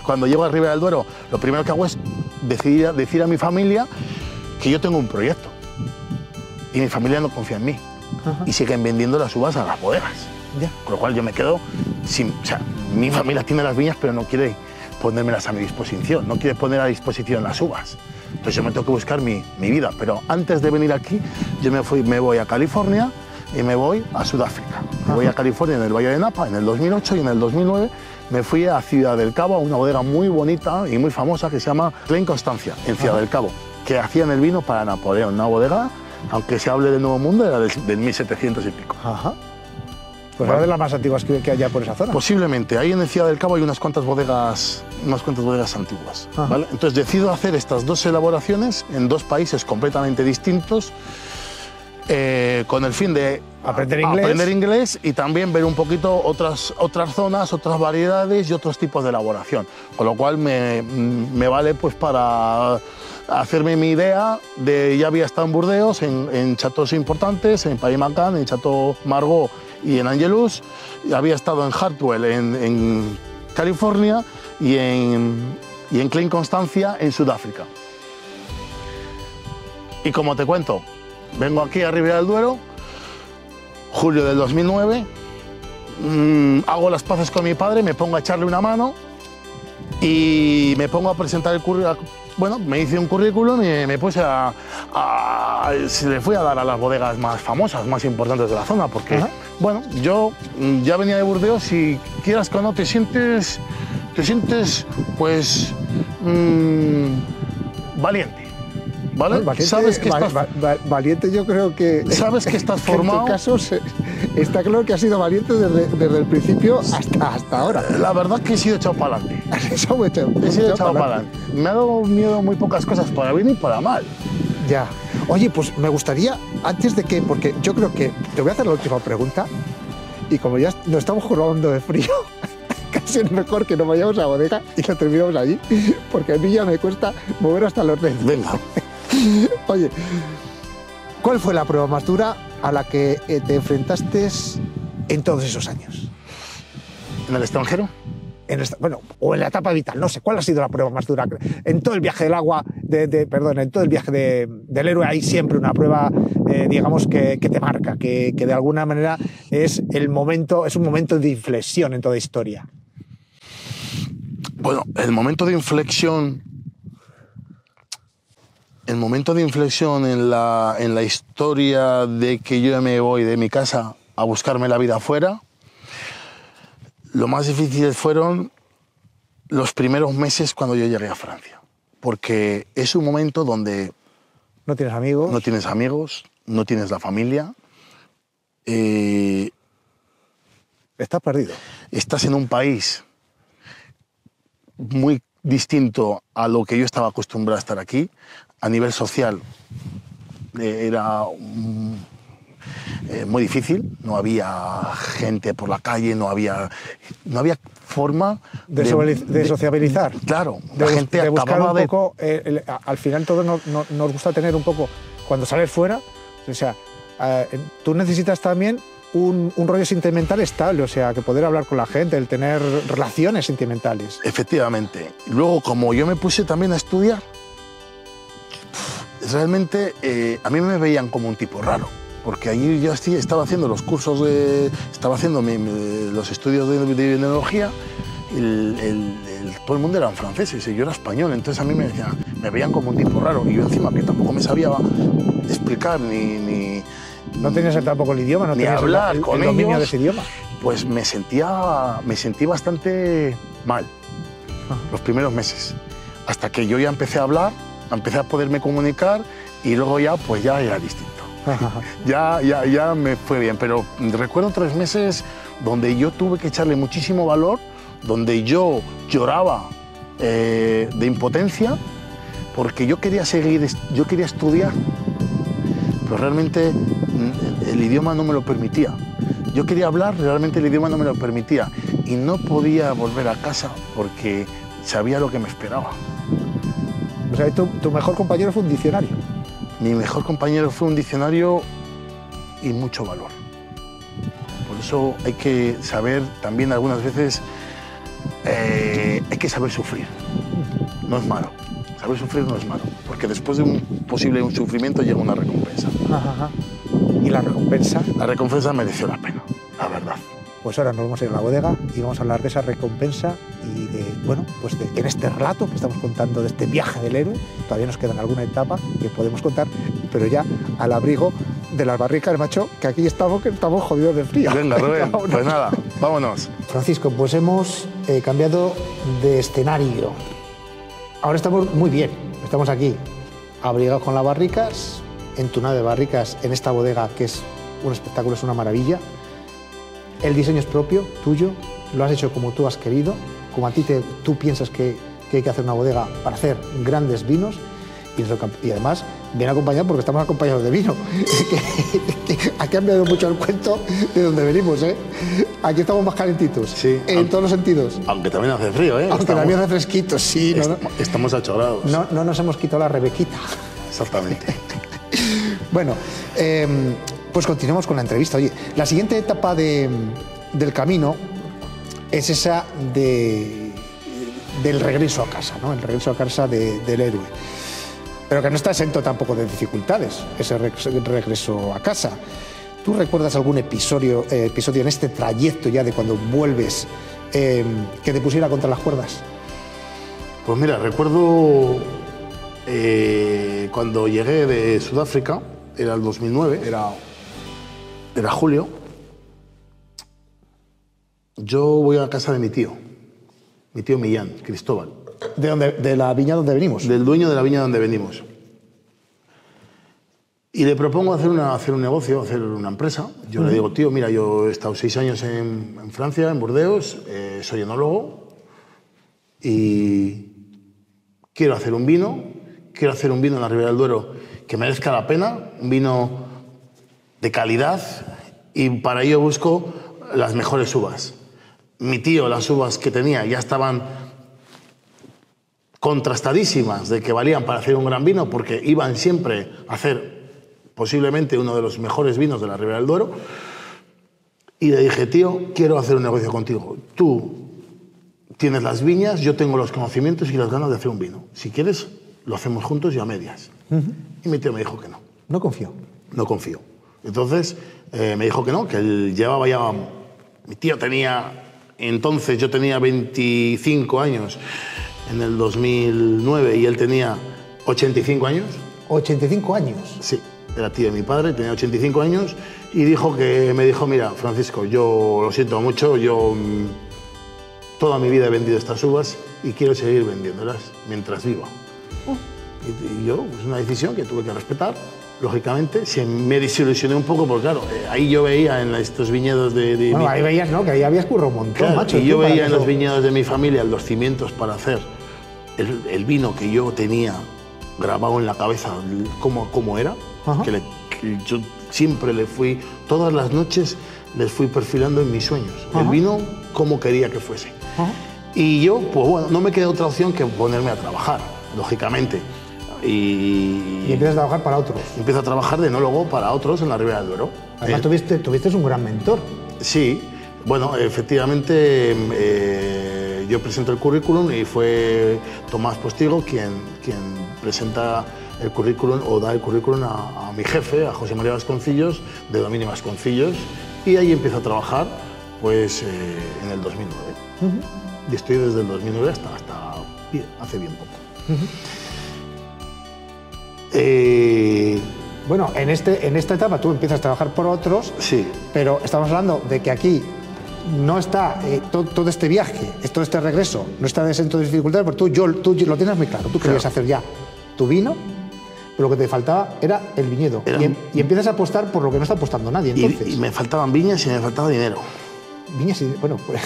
cuando llego a Ribera del Duero, lo primero que hago es decir a mi familia que yo tengo un proyecto. Y mi familia no confía en mí. Ajá. Y siguen vendiendo las uvas a las bodegas. Ya. Con lo cual yo me quedo sin... O sea, mi familia tiene las viñas, pero no quiere ponérmelas a mi disposición, no quiere poner a disposición las uvas. Entonces yo me tengo que buscar mi vida. Pero antes de venir aquí, yo me voy a California y me voy a Sudáfrica. Me voy a California en el Valle de Napa en el 2008 y en el 2009 me fui a Ciudad del Cabo, a una bodega muy bonita y muy famosa que se llama Klein Constancia, en Ciudad del Cabo, que hacían el vino para Napoleón. Una bodega, aunque se hable del Nuevo Mundo, era del 1700 y pico. Ajá. Pues una de las más antiguas que haya por esa zona. Posiblemente. Ahí en Ciudad del Cabo hay unas cuantas bodegas antiguas. ¿Vale? Entonces decido hacer estas dos elaboraciones en dos países completamente distintos, con el fin de aprender inglés y también ver un poquito otras zonas, otras variedades y otros tipos de elaboración. Con lo cual me vale pues para hacerme mi idea de... Ya había estado en Burdeos, en chateaux importantes, en Paris-Macán, en Chateau Margaux y en Angelus. Había estado en Hartwell, en California, y en Klein Constancia, en Sudáfrica. Y como te cuento, vengo aquí a Ribera del Duero, julio del 2009, hago las paces con mi padre, me pongo a echarle una mano y me pongo a presentar el currículum. Bueno, me hice un currículum y me puse se le fui a dar a las bodegas más famosas, más importantes de la zona, porque, bueno, yo ya venía de Burdeos y quieras que no, te sientes pues, valiente. ¿Vale? Valiente, sabes que estás valiente, yo creo que... Sabes que estás formado... En tu caso, está claro que has sido valiente desde el principio hasta ahora. La verdad que he sido echado para adelante. He sido echado para adelante. Me ha dado miedo muy pocas cosas, para bien y para mal. Ya. Oye, pues me gustaría, antes de que... Porque yo creo que... Te voy a hacer la última pregunta. Y como ya nos estamos jugando de frío, casi es mejor que nos vayamos a la bodega y la terminamos allí. Porque a mí ya me cuesta mover hasta los dedos. Venga. Oye, ¿cuál fue la prueba más dura a la que te enfrentaste en todos esos años? ¿En el extranjero? Bueno, o en la etapa vital, no sé, ¿cuál ha sido la prueba más dura? En todo el viaje del agua, en todo el viaje del héroe hay siempre una prueba, digamos, que te marca, que de alguna manera es un momento de inflexión en toda historia. Bueno, el momento de inflexión en la historia de que yo me voy de mi casa a buscarme la vida afuera, lo más difícil fueron los primeros meses cuando yo llegué a Francia. Porque es un momento donde... No tienes amigos. No tienes amigos, no tienes la familia. Estás perdido. Estás en un país muy distinto a lo que yo estaba acostumbrado a estar aquí. A nivel social era muy difícil, no había gente por la calle, no había forma de sociabilizar. Claro, la gente de buscar acababa un poco, al final todos nos gusta tener un poco, cuando sales fuera, o sea, tú necesitas también un rollo sentimental estable, o sea, que poder hablar con la gente, el tener relaciones sentimentales. Efectivamente. Luego, como yo me puse también a estudiar, realmente a mí me veían como un tipo raro, porque allí yo estaba haciendo los cursos, estaba haciendo los estudios de biotecnología, todo el mundo eran franceses y yo era español, entonces a mí me veían como un tipo raro, y yo encima que tampoco me sabía explicar ni no tenías tampoco el idioma, no ni tenías hablar el con dominio ellos, de ese idioma. Pues me sentí bastante mal los primeros meses, hasta que yo ya empecé a hablar, empecé a poderme comunicar y luego ya pues ya era distinto. ya me fue bien, pero recuerdo 3 meses donde yo tuve que echarle muchísimo valor, donde yo lloraba de impotencia, porque yo quería estudiar, pero realmente el idioma no me lo permitía. Yo quería hablar, realmente el idioma no me lo permitía, y no podía volver a casa porque sabía lo que me esperaba. O sea, tu mejor compañero fue un diccionario. Mi mejor compañero fue un diccionario y mucho valor. Por eso hay que saber también algunas veces, hay que saber sufrir. No es malo. Saber sufrir no es malo, porque después de un sufrimiento llega una recompensa. ¿Y la recompensa? La recompensa mereció la pena, la verdad. Pues ahora nos vamos a ir a la bodega y vamos a hablar de esa recompensa y pues de que en este relato que estamos contando de este viaje del héroe, todavía nos queda alguna etapa que podemos contar, pero ya al abrigo de las barricas, macho, que aquí estamos jodidos de frío. Venga, Rubén, pues nada. Vámonos. Francisco, pues hemos cambiado de escenario. Ahora estamos muy bien, estamos aquí, abrigados con las barricas, entunado de barricas en esta bodega que es un espectáculo, es una maravilla. El diseño es propio, tuyo, lo has hecho como tú has querido, como a ti tú piensas que hay que hacer una bodega para hacer grandes vinos y además bien acompañado porque estamos acompañados de vino. que ha cambiado mucho el cuento de donde venimos, ¿eh? Aquí estamos más calentitos, sí, en todos los sentidos. Aunque también hace frío, ¿eh? Aunque también hace fresquito, sí. Estamos a 8 grados. No nos hemos quitado la rebequita. Exactamente. Bueno, pues continuemos con la entrevista. Oye, la siguiente etapa del camino es esa del regreso a casa, ¿no? El regreso a casa del héroe. Pero que no está exento tampoco de dificultades, ese regreso a casa. ¿Tú recuerdas algún episodio en este trayecto ya de cuando vuelves que te pusiera contra las cuerdas? Pues mira, recuerdo cuando llegué de Sudáfrica, era el 2009, era julio. Yo voy a casa de mi tío Millán, Cristóbal. ¿De dónde? ¿De la viña donde venimos? Del dueño de la viña donde venimos. Y le propongo hacer un negocio, hacer una empresa. Yo le digo, tío, mira, yo he estado 6 años en Francia, en Burdeos, soy enólogo y quiero hacer un vino en la Ribera del Duero que merezca la pena, un vino de calidad, y para ello busco las mejores uvas. Mi tío, las uvas que tenía ya estaban contrastadísimas de que valían para hacer un gran vino porque iban siempre a hacer posiblemente uno de los mejores vinos de la Ribera del Duero. Y le dije, tío, quiero hacer un negocio contigo. Tú tienes las viñas, yo tengo los conocimientos y las ganas de hacer un vino. Si quieres, lo hacemos juntos y a medias. Y mi tío me dijo que no. No confío. No confío. Entonces me dijo que no, que él llevaba ya... Mi tío tenía... Entonces yo tenía 25 años en el 2009 y él tenía 85 años. ¿85 años? Sí, era tío de mi padre, tenía 85 años y me dijo, mira, Francisco, yo lo siento mucho, yo toda mi vida he vendido estas uvas y quiero seguir vendiéndolas mientras viva. Y yo, pues una decisión que tuve que respetar, lógicamente. Me desilusioné un poco porque, claro, ahí yo veía en estos viñedos Bueno, ahí veías, ¿no? Que ahí habías currado un montón, claro, macho. Y yo veía en los viñedos de mi familia los cimientos para hacer el vino que yo tenía grabado en la cabeza, cómo era. Que yo siempre todas las noches les fui perfilando en mis sueños. El vino, cómo quería que fuese. Y yo, pues bueno, no me queda otra opción que ponerme a trabajar, lógicamente. Y empiezas a trabajar para otros. Empiezo a trabajar de enólogo para otros en la Ribera del Duero. Además, tuviste un gran mentor. Sí, bueno, efectivamente yo presento el currículum y fue Tomás Postigo quien presenta el currículum o da el currículum a mi jefe, a José María Vasconcillos, de Domini Vasconcillos, y ahí empiezo a trabajar pues, en el 2009. Y estoy desde el 2009 hasta hace bien poco. Bueno, en esta etapa tú empiezas a trabajar por otros, sí. Pero estamos hablando de que aquí no está todo este viaje, todo este regreso, no está exento de dificultades, porque tú lo tienes muy claro. Tú querías hacer ya tu vino, pero lo que te faltaba era el viñedo. Y empiezas a apostar por lo que no está apostando nadie, entonces. Y me faltaban viñas y me faltaba dinero. Viñas y... Bueno, pues...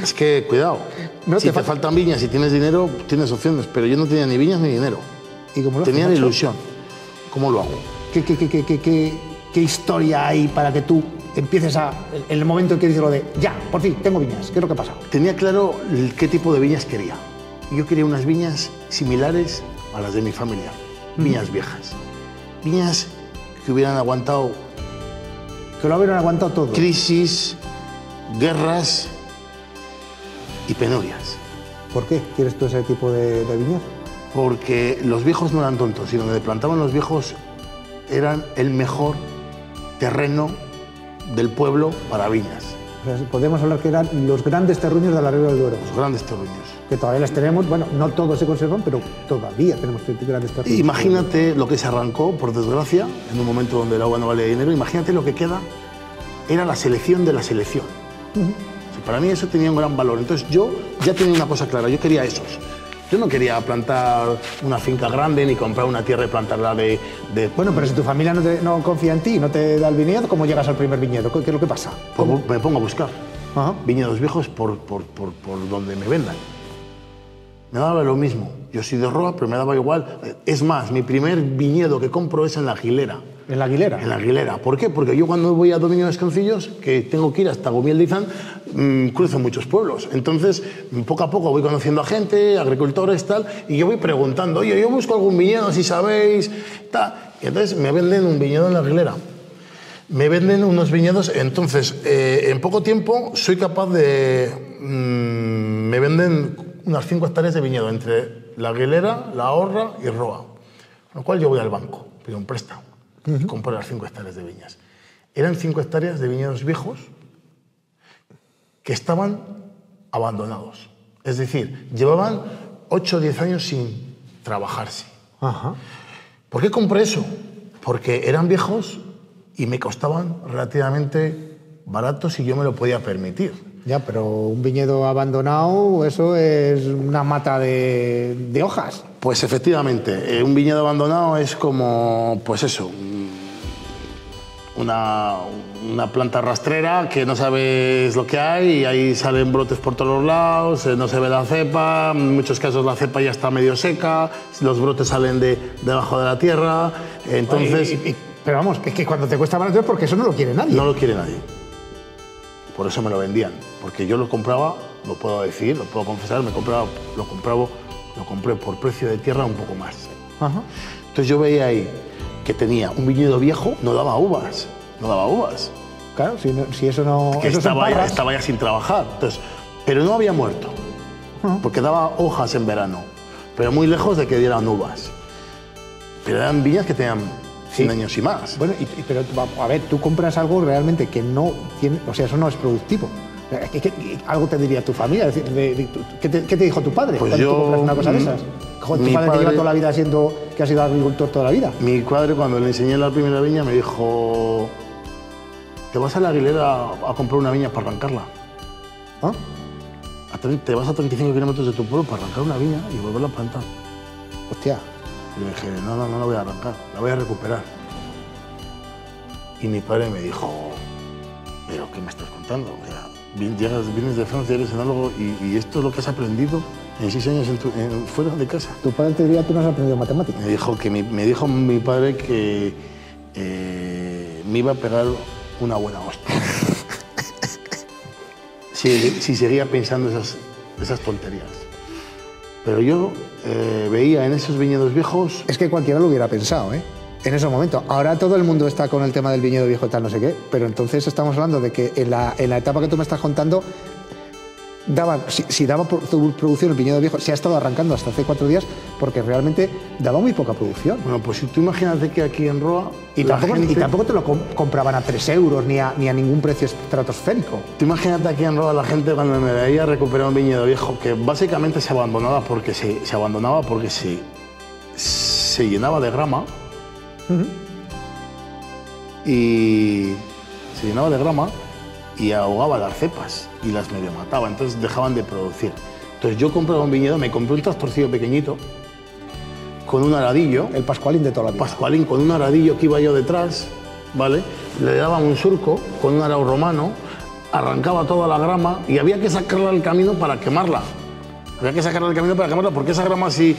Es que, cuidado. No, si te faltan viñas y tienes dinero, tienes opciones, pero yo no tenía ni viñas ni dinero. ¿Y cómo lo tenía la ilusión. ¿Cómo lo hago? ¿Qué historia hay para que tú empieces en el momento en que dices lo de ya, por fin, tengo viñas? ¿Qué es lo que ha pasado? Tenía claro qué tipo de viñas quería. Yo quería unas viñas similares a las de mi familia. Viñas viejas. Viñas que hubieran aguantado... Que lo hubieran aguantado todo. Crisis, guerras y penurias. ¿Por qué quieres tú ese tipo de viñas? Porque los viejos no eran tontos y donde plantaban los viejos eran el mejor terreno del pueblo para viñas. O sea, podemos hablar que eran los grandes terruños de la Ribera del Duero. Los grandes terruños. Que todavía las tenemos, bueno, no todos se conservan, pero todavía tenemos grandes terruños. Imagínate lo que se arrancó, por desgracia, en un momento donde el agua no valía dinero, imagínate lo que queda, era la selección de la selección. O sea, para mí eso tenía un gran valor. Entonces yo ya tenía una cosa clara, yo quería esos. Yo no quería plantar una finca grande ni comprar una tierra y plantarla de... Bueno, pero si tu familia no confía en ti, no te da el viñedo, ¿cómo llegas al primer viñedo? ¿Qué es lo que pasa? Pues me pongo a buscar viñedos viejos por donde me vendan. Me daba lo mismo. Yo soy de Roa, pero me daba igual. Es más, mi primer viñedo que compro es en La Aguilera. ¿En La Aguilera? En La Aguilera. ¿Por qué? Porque yo cuando voy a Dominio de Escancillos, que tengo que ir hasta Gomiel de Izán, cruzo muchos pueblos. Entonces, poco a poco voy conociendo a gente, agricultores, tal, y yo voy preguntando, oye, yo busco algún viñedo, si sabéis, tal. Y entonces me venden un viñedo en La Aguilera. Me venden unos viñedos, entonces, en poco tiempo soy capaz de... me venden unas 5 hectáreas de viñedo entre La Aguilera, La Horra y Roa. Con lo cual yo voy al banco, pido un préstamo y compro las 5 hectáreas de viñas. Eran 5 hectáreas de viñedos viejos que estaban abandonados. Es decir, llevaban 8 o 10 años sin trabajarse. Ajá. ¿Por qué compré eso? Porque eran viejos y me costaban relativamente baratos y yo me lo podía permitir. Ya, pero un viñedo abandonado, eso es una mata de hojas. Pues efectivamente, un viñedo abandonado es como, pues eso, una planta rastrera que no sabes lo que hay y ahí salen brotes por todos los lados, no se ve la cepa, en muchos casos la cepa ya está medio seca, los brotes salen debajo de la tierra, entonces... Pero vamos, es que cuando te cuesta barato es porque eso no lo quiere nadie. No lo quiere nadie. Por eso me lo vendían, porque yo lo compraba, lo puedo decir, lo puedo confesar, lo compré por precio de tierra un poco más. Ajá. Entonces yo veía ahí que tenía un viñedo viejo, no daba uvas. Claro, si eso no... Que eso estaba ya sin trabajar. Entonces, pero no había muerto, porque daba hojas en verano, pero muy lejos de que dieran uvas. Pero eran viñas que tenían 100 años y más. Bueno, pero a ver, tú compras algo realmente que no tiene... O sea, eso no es productivo. Algo te diría tu familia. Es decir, ¿qué te dijo tu padre pues cuando yo, tú compras una cosa de esas? ¿Tu padre te lleva toda la vida que ha sido agricultor toda la vida? Mi padre, cuando le enseñé la primera viña, me dijo: te vas a La Aguilera a comprar una viña para arrancarla. ¿Ah? Te vas a 35 kilómetros de tu pueblo para arrancar una viña y volverla a plantar. Hostia. Y le dije, no la voy a arrancar, la voy a recuperar. Y mi padre me dijo, ¿pero qué me estás contando? O sea, vienes de Francia, eres enólogo y esto es lo que has aprendido en 6 años fuera de casa. Tu padre te diría, tú no has aprendido matemáticas. Me dijo mi padre que me iba a pegar una buena hostia. si seguía pensando esas tonterías. Pero yo veía en esos viñedos viejos... Es que cualquiera lo hubiera pensado, ¿eh? En ese momento. Ahora todo el mundo está con el tema del viñedo viejo tal no sé qué, pero entonces estamos hablando de que en la etapa que tú me estás contando, si daba producción el viñedo viejo, se ha estado arrancando hasta hace 4 días, porque realmente daba muy poca producción. Bueno, pues si tú imagínate que aquí en Roa... Y tampoco te lo compraban a 3 euros ni a ningún precio estratosférico. Tú imagínate aquí en Roa la gente cuando me veía recuperar un viñedo viejo que básicamente se abandonaba porque se llenaba de grama. Y se llenaba de grama y ahogaba las cepas y las medio mataba, entonces dejaban de producir. Entonces yo compraba un viñedo, me compré un tractorcillo pequeñito con un aradillo. El Pascualín de toda la vida. Pascualín con un aradillo que iba yo detrás, ¿vale? Le daban un surco con un arado romano, arrancaba toda la grama y había que sacarla del camino para quemarla. Había que sacarla del camino para quemarla porque esa grama si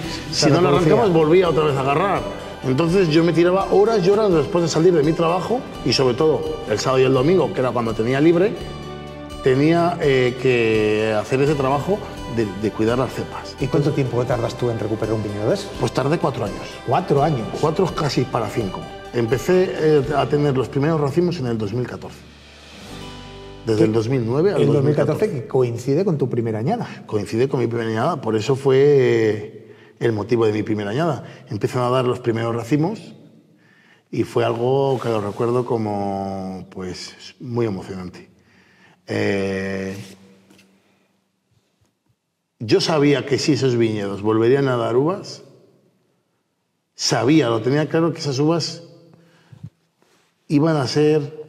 no la arrancabas volvía otra vez a agarrar. Entonces yo me tiraba horas y horas después de salir de mi trabajo y sobre todo el sábado y el domingo, que era cuando tenía libre, tenía que hacer ese trabajo de cuidar las cepas. ¿Y cuánto tiempo tardas tú en recuperar un viñedo de eso? Pues tardé 4 años. 4 años. 4 casi para 5. Empecé a tener los primeros racimos en el 2014. Desde el 2009 al 2014. El 2014 que coincide con tu primera añada. Coincide con mi primera añada, por eso fue el motivo de mi primera añada. Empiezan a dar los primeros racimos y fue algo que lo recuerdo como pues muy emocionante. Yo sabía que si esos viñedos volverían a dar uvas, lo tenía claro que esas uvas iban a ser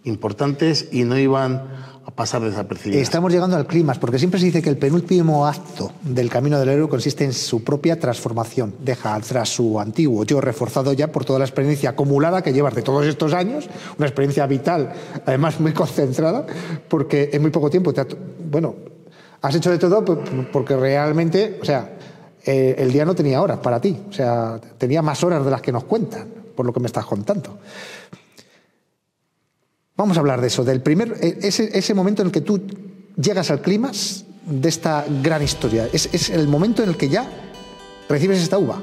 importantes y no iban a pasar desapercibidas. Estamos llegando al clímax, porque siempre se dice que el penúltimo acto del camino del héroe consiste en su propia transformación. Deja atrás su antiguo yo, reforzado ya por toda la experiencia acumulada que llevas de todos estos años, una experiencia vital, además muy concentrada, porque en muy poco tiempo has hecho de todo porque realmente, el día no tenía horas para ti, tenía más horas de las que nos cuentan, por lo que me estás contando. Vamos a hablar de eso, ese momento en el que tú llegas al clímax de esta gran historia. Es el momento en el que ya recibes esta uva,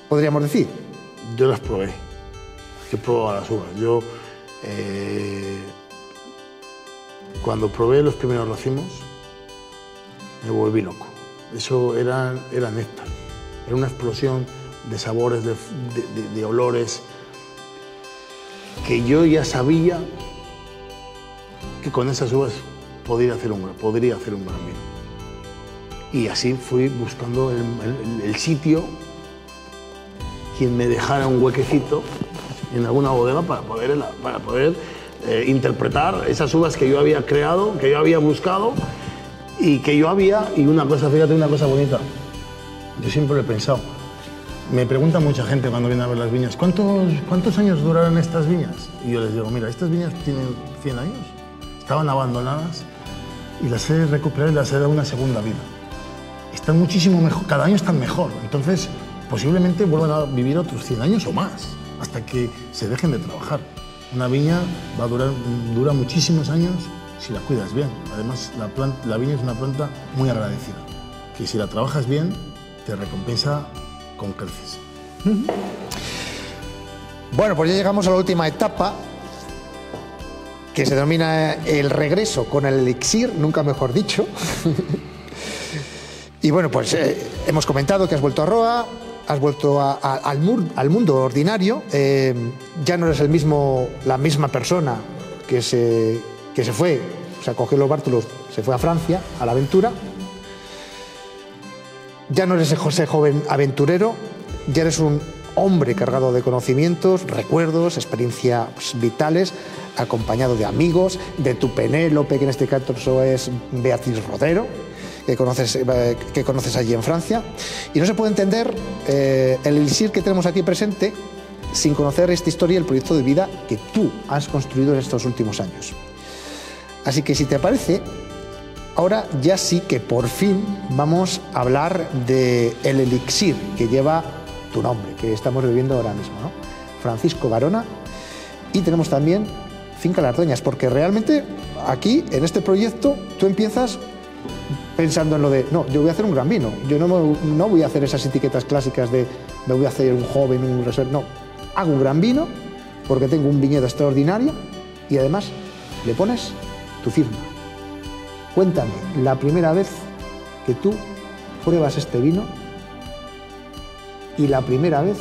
podríamos decir. Yo las probé. Yo probaba las uvas. Yo, cuando probé los primeros racimos, me volví loco. Eso era néctar. Era una explosión de sabores, de olores, que yo ya sabía que con esas uvas podría hacer un gran vino. Y así fui buscando el sitio, quien me dejara un huequecito en alguna bodega para poder interpretar esas uvas que yo había creado, que yo había buscado y que yo había... Y fíjate una cosa bonita, yo siempre lo he pensado. Me pregunta mucha gente cuando viene a ver las viñas, ¿cuántos años durarán estas viñas? Y yo les digo, mira, estas viñas tienen 100 años. Estaban abandonadas y las he recuperado y las he dado una segunda vida. Están muchísimo mejor, cada año están mejor. Entonces, posiblemente vuelvan a vivir otros 100 años o más, hasta que se dejen de trabajar. Una viña dura muchísimos años si la cuidas bien. Además, la viña es una planta muy agradecida, que si la trabajas bien, te recompensa con creces. Bueno, pues ya llegamos a la última etapa, que se denomina el regreso con el elixir, nunca mejor dicho. Y bueno, pues hemos comentado que has vuelto a Roa, has vuelto al mundo ordinario, ya no eres la misma persona que se fue, cogió los bártulos, se fue a Francia, a la aventura. Ya no eres ese joven aventurero, ya eres un hombre cargado de conocimientos, recuerdos, experiencias vitales, acompañado de amigos, de tu Penélope, que en este caso es Beatriz Rodero, que conoces allí en Francia. Y no se puede entender el elixir que tenemos aquí presente sin conocer esta historia y el proyecto de vida que tú has construido en estos últimos años. Así que, si te parece, ahora ya sí que por fin vamos a hablar del elixir que lleva tu nombre, que estamos viviendo ahora mismo, ¿no? Francisco Varona. Y tenemos también Finca Las Doñas, porque realmente aquí, en este proyecto, tú empiezas pensando en lo de, no, yo voy a hacer un gran vino, yo no voy a hacer esas etiquetas clásicas de me voy a hacer un joven, un reserva, no, hago un gran vino porque tengo un viñedo extraordinario y además le pones tu firma. Cuéntame, la primera vez que tú pruebas este vino y la primera vez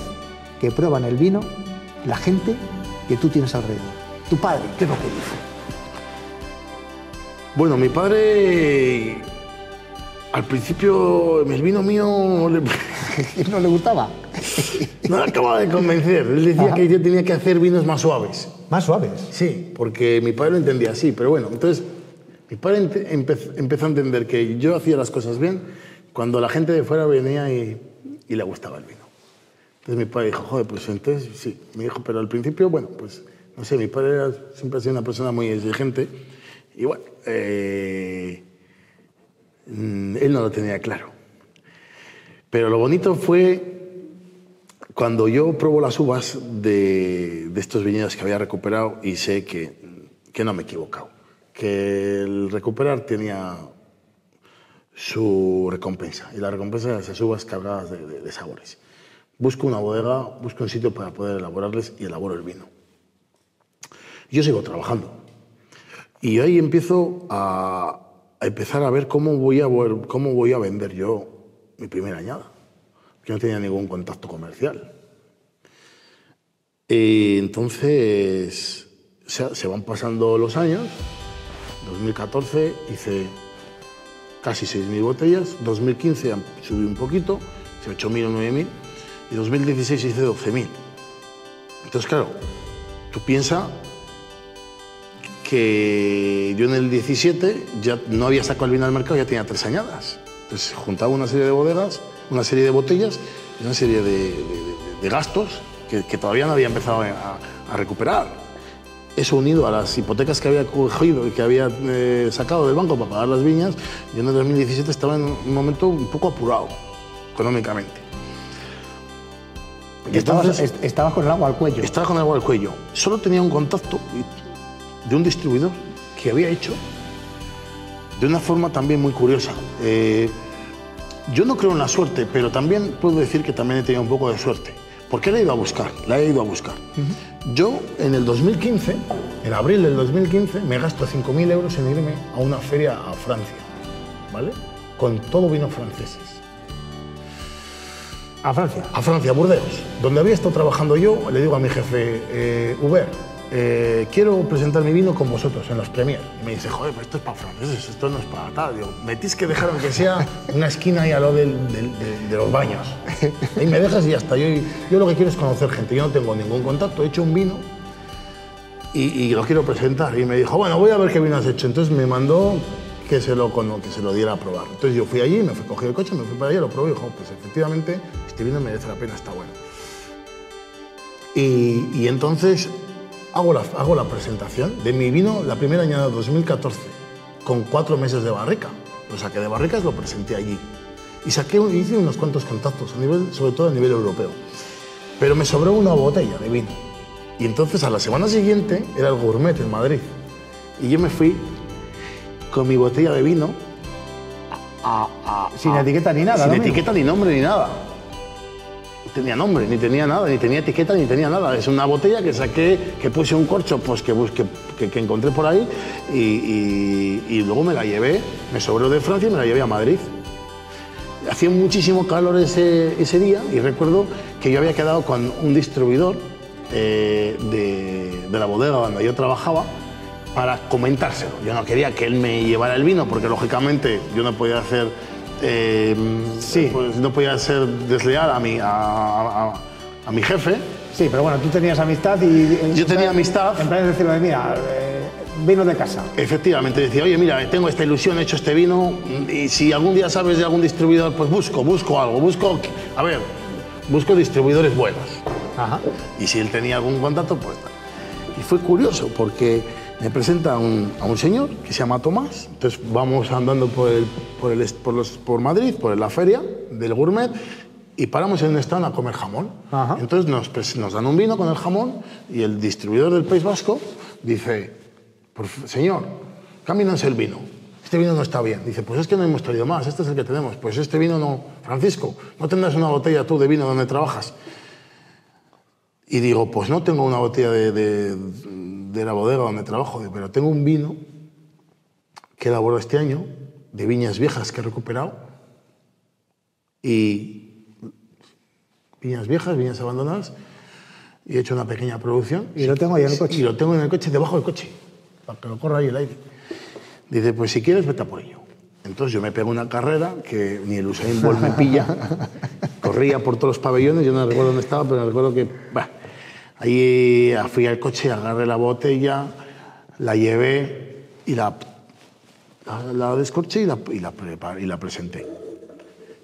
que prueban el vino la gente que tú tienes alrededor. Tu padre, ¿qué es lo que dice? Bueno, mi padre, al principio, el vino mío no le gustaba. No le acababa de convencer. Él decía que yo tenía que hacer vinos más suaves. ¿Más suaves? Sí, porque mi padre lo entendía así. Pero bueno, entonces mi padre empezó a entender que yo hacía las cosas bien cuando la gente de fuera venía y le gustaba el vino. Entonces mi padre dijo, joder, pues entonces sí. Me dijo, pero al principio, bueno, pues no sé, mi padre siempre ha sido una persona muy exigente y bueno, él no lo tenía claro. Pero lo bonito fue cuando yo pruebo las uvas de estos viñedos que había recuperado y sé que no me he equivocado, que el recuperar tenía su recompensa, y la recompensa de esas uvas cargadas de sabores. Busco una bodega, busco un sitio para poder elaborarles y elaboro el vino. Yo sigo trabajando y ahí empiezo a empezar a ver cómo voy a vender yo mi primera añada, que no tenía ningún contacto comercial. Y entonces se van pasando los años. 2014 hice casi 6.000 botellas, 2015 subí un poquito, hice 8.000 o 9.000, y 2016 hice 12.000. Entonces, claro, tú piensas que yo en el 17 ya no había sacado el vino al mercado, ya tenía 3 añadas. Entonces juntaba una serie de bodegas, una serie de botellas y una serie de gastos que todavía no había empezado a recuperar. Eso unido a las hipotecas que había cogido y que había sacado del banco para pagar las viñas, yo en el 2017 estaba en un momento un poco apurado económicamente. Estabas con el agua al cuello. Estaba con el agua al cuello. Solo tenía un contacto de un distribuidor que había hecho de una forma también muy curiosa. Yo no creo en la suerte, pero también puedo decir que también he tenido un poco de suerte. Porque la he ido a buscar, Yo, en el 2015, en abril del 2015, me gasto 5.000 euros en irme a una feria a Francia, ¿vale? Con todo vinos franceses. ¿A Francia? A Francia, a Burdeos. Donde había estado trabajando yo, le digo a mi jefe, Hubert, quiero presentar mi vino con vosotros en los Premier. Y me dice, joder, pero esto es para franceses, esto no es para tal. Digo, me tienes que dejar aunque sea una esquina ahí al lado de los baños. Ahí me dejas y ya está. Yo lo que quiero es conocer gente. Yo no tengo ningún contacto, he hecho un vino y lo quiero presentar. Y me dijo, bueno, voy a ver qué vino has hecho. Entonces me mandó que se lo diera a probar. Entonces yo fui allí, cogí el coche, me fui para allá, lo probé y dijo, pues efectivamente, este vino merece la pena, está bueno. Y entonces hago la presentación de mi vino, la primera añada 2014, con 4 meses de barrica. Lo saqué de barricas, lo presenté allí. Y hice unos cuantos contactos, sobre todo a nivel europeo. Pero me sobró una botella de vino. Y entonces a la semana siguiente era el Gourmet en Madrid. Y yo me fui con mi botella de vino sin etiqueta ni nada. Sin etiqueta, ni nombre, ni nada. No tenía nombre, ni tenía nada, ni tenía etiqueta, ni tenía nada. Es una botella que saqué, que puse un corcho pues, que encontré por ahí y luego me la llevé, me sobró de Francia y me la llevé a Madrid. Hacía muchísimo calor ese día y recuerdo que yo había quedado con un distribuidor de la bodega donde yo trabajaba para comentárselo. Yo no quería que él me llevara el vino porque lógicamente yo no podía hacer pues no podía ser desleal a mi jefe. Sí, pero bueno, tú tenías amistad y... Yo tenía amistad. En plan de decirle, mira, vino de casa. Efectivamente, decía, oye, mira, tengo esta ilusión, he hecho este vino y si algún día sabes de algún distribuidor, pues busco algo, busco distribuidores buenos. Ajá. Y si él tenía algún contacto, pues... Y fue curioso porque me presenta a un señor que se llama Tomás. Entonces vamos andando por Madrid, por la feria del Gourmet, y paramos en un stand a comer jamón. Ajá. Entonces nos dan un vino con el jamón y el distribuidor del País Vasco dice, señor, cámbianos el vino. Este vino no está bien. Dice, pues es que no hemos traído más, este es el que tenemos. Pues este vino no. Francisco, ¿no tendrás una botella tú de vino donde trabajas? Y digo, pues no tengo una botella de la bodega donde trabajo, pero tengo un vino que he elaborado este año, de viñas viejas que he recuperado, y viñas viejas, viñas abandonadas, y he hecho una pequeña producción. Y lo tengo ahí en el coche. Y lo tengo en el coche, debajo del coche, para que lo corra ahí el aire. Dice, pues si quieres, vete a por ello. Entonces yo me pego una carrera que ni el Usain Bolt me pilla. Corría por todos los pabellones, yo no recuerdo dónde estaba, pero recuerdo que... ahí fui al coche, agarré la botella, la llevé y la descorché y la presenté.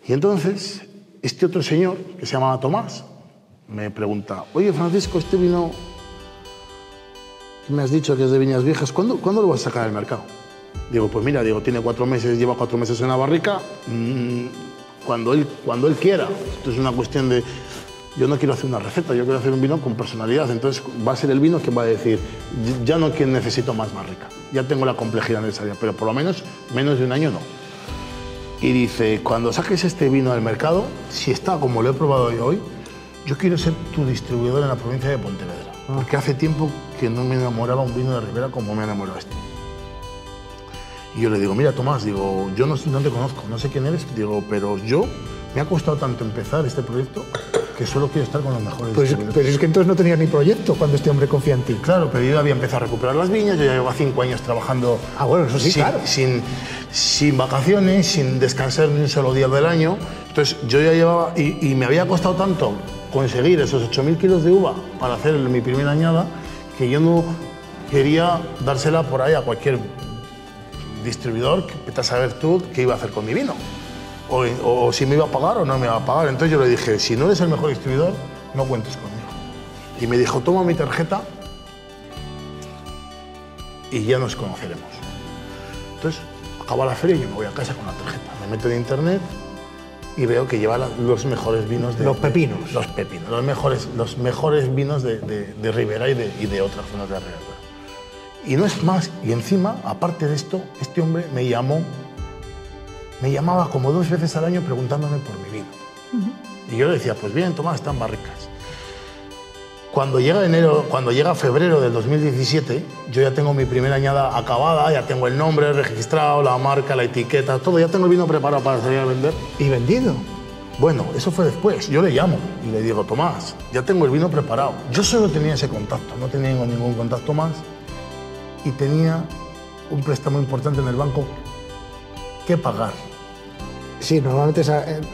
Y entonces, este otro señor, que se llamaba Tomás, me pregunta, oye, Francisco, este vino que me has dicho que es de viñas viejas, ¿cuándo lo vas a sacar al mercado? Digo, pues mira, tiene 4 meses, lleva 4 meses en la barrica, cuando él quiera. Esto es una cuestión de... Yo no quiero hacer una receta, yo quiero hacer un vino con personalidad. Entonces va a ser el vino que va a decir, ya no necesito más barrica, ya tengo la complejidad necesaria, pero por lo menos de un año no. Y dice, cuando saques este vino al mercado, si está como lo he probado yo hoy, yo quiero ser tu distribuidor en la provincia de Pontevedra. Porque hace tiempo que no me enamoraba un vino de Ribera como me ha enamorado este. Y yo le digo, mira Tomás, yo no te conozco, no sé quién eres, pero me ha costado tanto empezar este proyecto que solo quiero estar con los mejores Pues, distribuidores. pero es que entonces no tenías ni proyecto cuando este hombre confía en ti. Claro, pero yo había empezado a recuperar las viñas, yo ya llevaba 5 años trabajando Bueno, eso sí, claro. sin vacaciones, sin descansar ni un solo día del año. Entonces yo ya llevaba, y me había costado tanto conseguir esos 8.000 kilos de uva para hacer mi primera añada, que yo no quería dársela por ahí a cualquier distribuidor, que vete a saber tú qué iba a hacer con mi vino. O si me iba a pagar o no me iba a pagar. Entonces yo le dije, si no eres el mejor distribuidor, no cuentes conmigo. Y me dijo, toma mi tarjeta y ya nos conoceremos. Entonces, acaba la feria y yo me voy a casa con la tarjeta. Me meto en internet y veo que lleva los mejores vinos de... Los pepinos. Los pepinos, los mejores vinos de Ribera y de otras zonas de alrededor. Y no es más, y encima, aparte de esto, este hombre me llamaba como 2 veces al año preguntándome por mi vino. Y yo le decía, pues bien, Tomás, están barricas. Cuando llega febrero del 2017, yo ya tengo mi primera añada acabada, ya tengo el nombre registrado, la marca, la etiqueta, todo, ya tengo el vino preparado para salir a vender. ¿Y vendido? Bueno, eso fue después. Yo le llamo y le digo, Tomás, ya tengo el vino preparado. Yo solo tenía ese contacto, no tenía ningún contacto más. Y tenía un préstamo importante en el banco que pagar. Sí, normalmente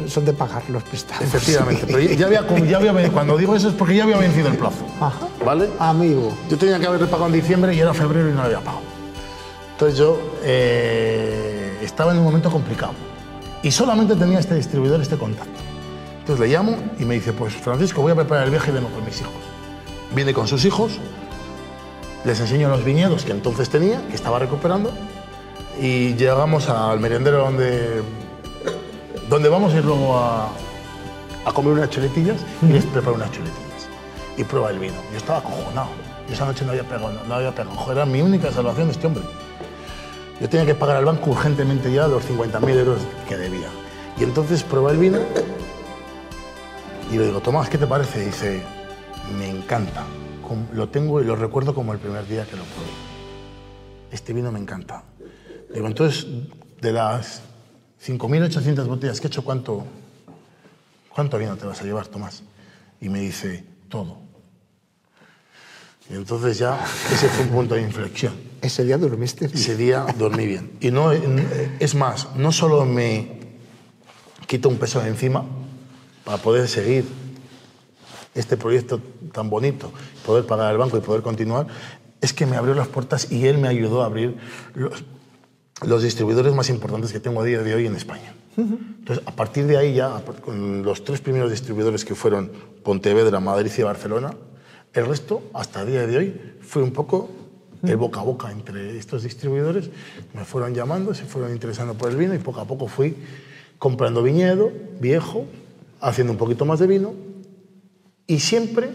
son de pagar los préstamos. Efectivamente, Sí. pero cuando digo eso es porque ya había vencido el plazo. Ajá. ¿Vale? Amigo. Yo tenía que haberle pagado en diciembre y era febrero y no lo había pagado. Entonces yo estaba en un momento complicado y solamente tenía este distribuidor, este contacto. Entonces le llamo y me dice, pues Francisco, voy a preparar el viaje y vengo con mis hijos. Viene con sus hijos, les enseño los viñedos que entonces tenía, que estaba recuperando, y llegamos al merendero donde vamos a ir luego a comer unas chuletillas y les preparo unas chuletillas. Y prueba el vino. Yo estaba acojonado. Yo esa noche no había pegado. Joder, era mi única salvación de este hombre. Yo tenía que pagar al banco urgentemente ya los 50.000 euros que debía. Y entonces prueba el vino y le digo, Tomás, ¿qué te parece? Y dice, me encanta. Lo tengo y lo recuerdo como el primer día que lo probé. Este vino me encanta. Digo, entonces, de las 5.800 botellas que he hecho, ¿cuánto vino te vas a llevar, Tomás? Y me dice, todo. Y entonces ya ese fue un punto de inflexión. ¿Ese día dormiste bien? Ese día dormí bien. Y no, es más, no solo me quito un peso de encima para poder seguir este proyecto tan bonito, poder pagar al banco y poder continuar, es que me abrió las puertas y él me ayudó a abrir los distribuidores más importantes que tengo a día de hoy en España. Entonces, a partir de ahí ya, con los 3 primeros distribuidores que fueron Pontevedra, Madrid y Barcelona, el resto, hasta el día de hoy, fue un poco el boca a boca entre estos distribuidores. Me fueron llamando, se fueron interesando por el vino y poco a poco fui comprando viñedo viejo, haciendo un poquito más de vino y siempre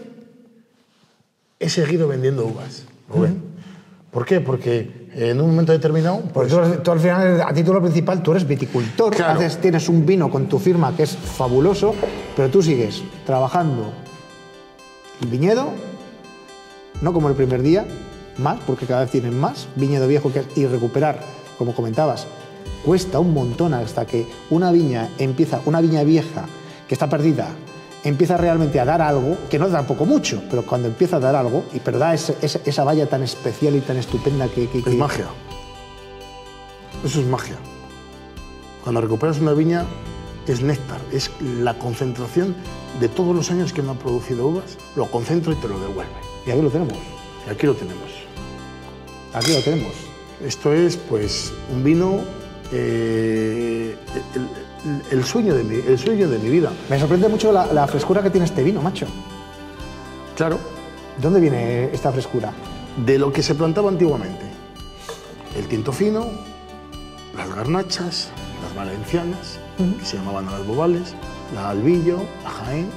he seguido vendiendo uvas. Rubén. ¿Por qué? Porque en un momento determinado... Pues tú al final, a título principal, tú eres viticultor, claro. Tienes un vino con tu firma que es fabuloso, pero tú sigues trabajando el viñedo, no como el primer día, más, porque cada vez tienen más viñedo viejo y recuperar, como comentabas, cuesta un montón hasta que una viña vieja que está perdida empieza realmente a dar algo, que no da tampoco mucho, pero cuando empieza a dar algo, pero da esa valla tan especial y tan estupenda que... Es magia. Eso es magia. Cuando recuperas una viña, es néctar, es la concentración de todos los años que no ha producido uvas, lo concentro y te lo devuelve. Y aquí lo tenemos. Y aquí lo tenemos. Aquí lo tenemos. Esto es, pues, un vino... el sueño de mi vida. Me sorprende mucho la frescura que tiene este vino, macho. Claro. ¿De dónde viene esta frescura? De lo que se plantaba antiguamente. El tinto fino, las garnachas, las valencianas, que se llamaban las bobales, la albillo, la jaén.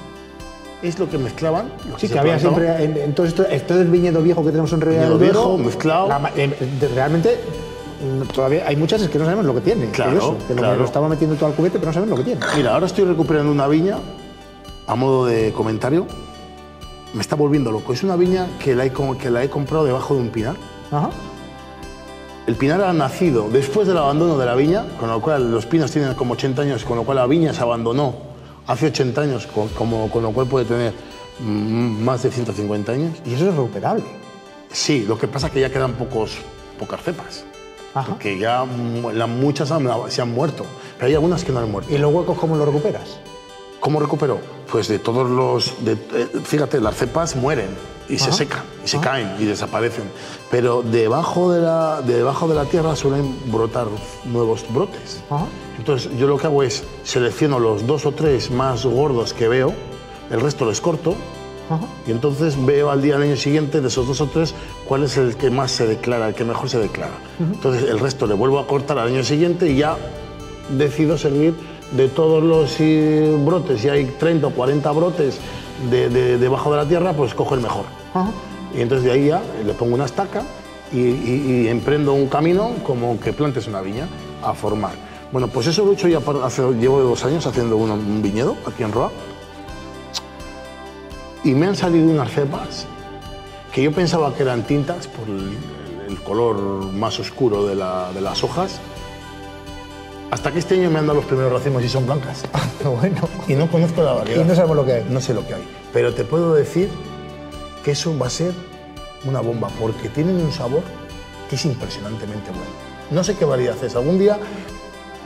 Es lo que mezclaban. Sí, que había siempre en todo el viñedo viejo que tenemos en realidad. Viejo, mezclado. Realmente... Todavía hay muchas que no sabemos lo que tiene. Claro, eso, que claro. Lo estaba metiendo todo al cubete, pero no sabemos lo que tiene. Mira, ahora estoy recuperando una viña, a modo de comentario. Me está volviendo loco. Es una viña que la he comprado debajo de un pinar. Ajá. El pinar ha nacido después del abandono de la viña, con lo cual los pinos tienen como 80 años, con lo cual la viña se abandonó hace 80 años, con lo cual puede tener más de 150 años. ¿Y eso es recuperable? Sí, lo que pasa es que ya quedan pocas cepas. Ajá. Porque ya muchas se han muerto, pero hay algunas que no han muerto. ¿Y los huecos cómo los recuperas? ¿Cómo recupero? Pues de todos los... fíjate, las cepas mueren y se secan, y se caen y desaparecen. Pero debajo de la tierra suelen brotar nuevos brotes. Ajá. Entonces yo lo que hago es selecciono los 2 o 3 más gordos que veo, el resto los corto. Ajá. Y entonces veo al año siguiente, de esos 2 o 3, cuál es el que más se declara, el que mejor se declara. Entonces el resto le vuelvo a cortar al año siguiente y ya decido seguir de todos los brotes. Si hay 30 o 40 brotes debajo de la tierra, pues cojo el mejor. Ajá. Y entonces de ahí ya le pongo una estaca y emprendo un camino como que plantes una viña a formar. Bueno, pues eso lo he hecho ya llevo 2 años haciendo un viñedo aquí en Roa. Y me han salido unas cepas que yo pensaba que eran tintas por el color más oscuro de las hojas, hasta que este año me han dado los primeros racimos y son blancas. Bueno. Y no conozco la variedad. Y no sabemos lo que hay. No sé lo que hay. Pero te puedo decir que eso va a ser una bomba, porque tienen un sabor que es impresionantemente bueno. No sé qué variedad es. Algún día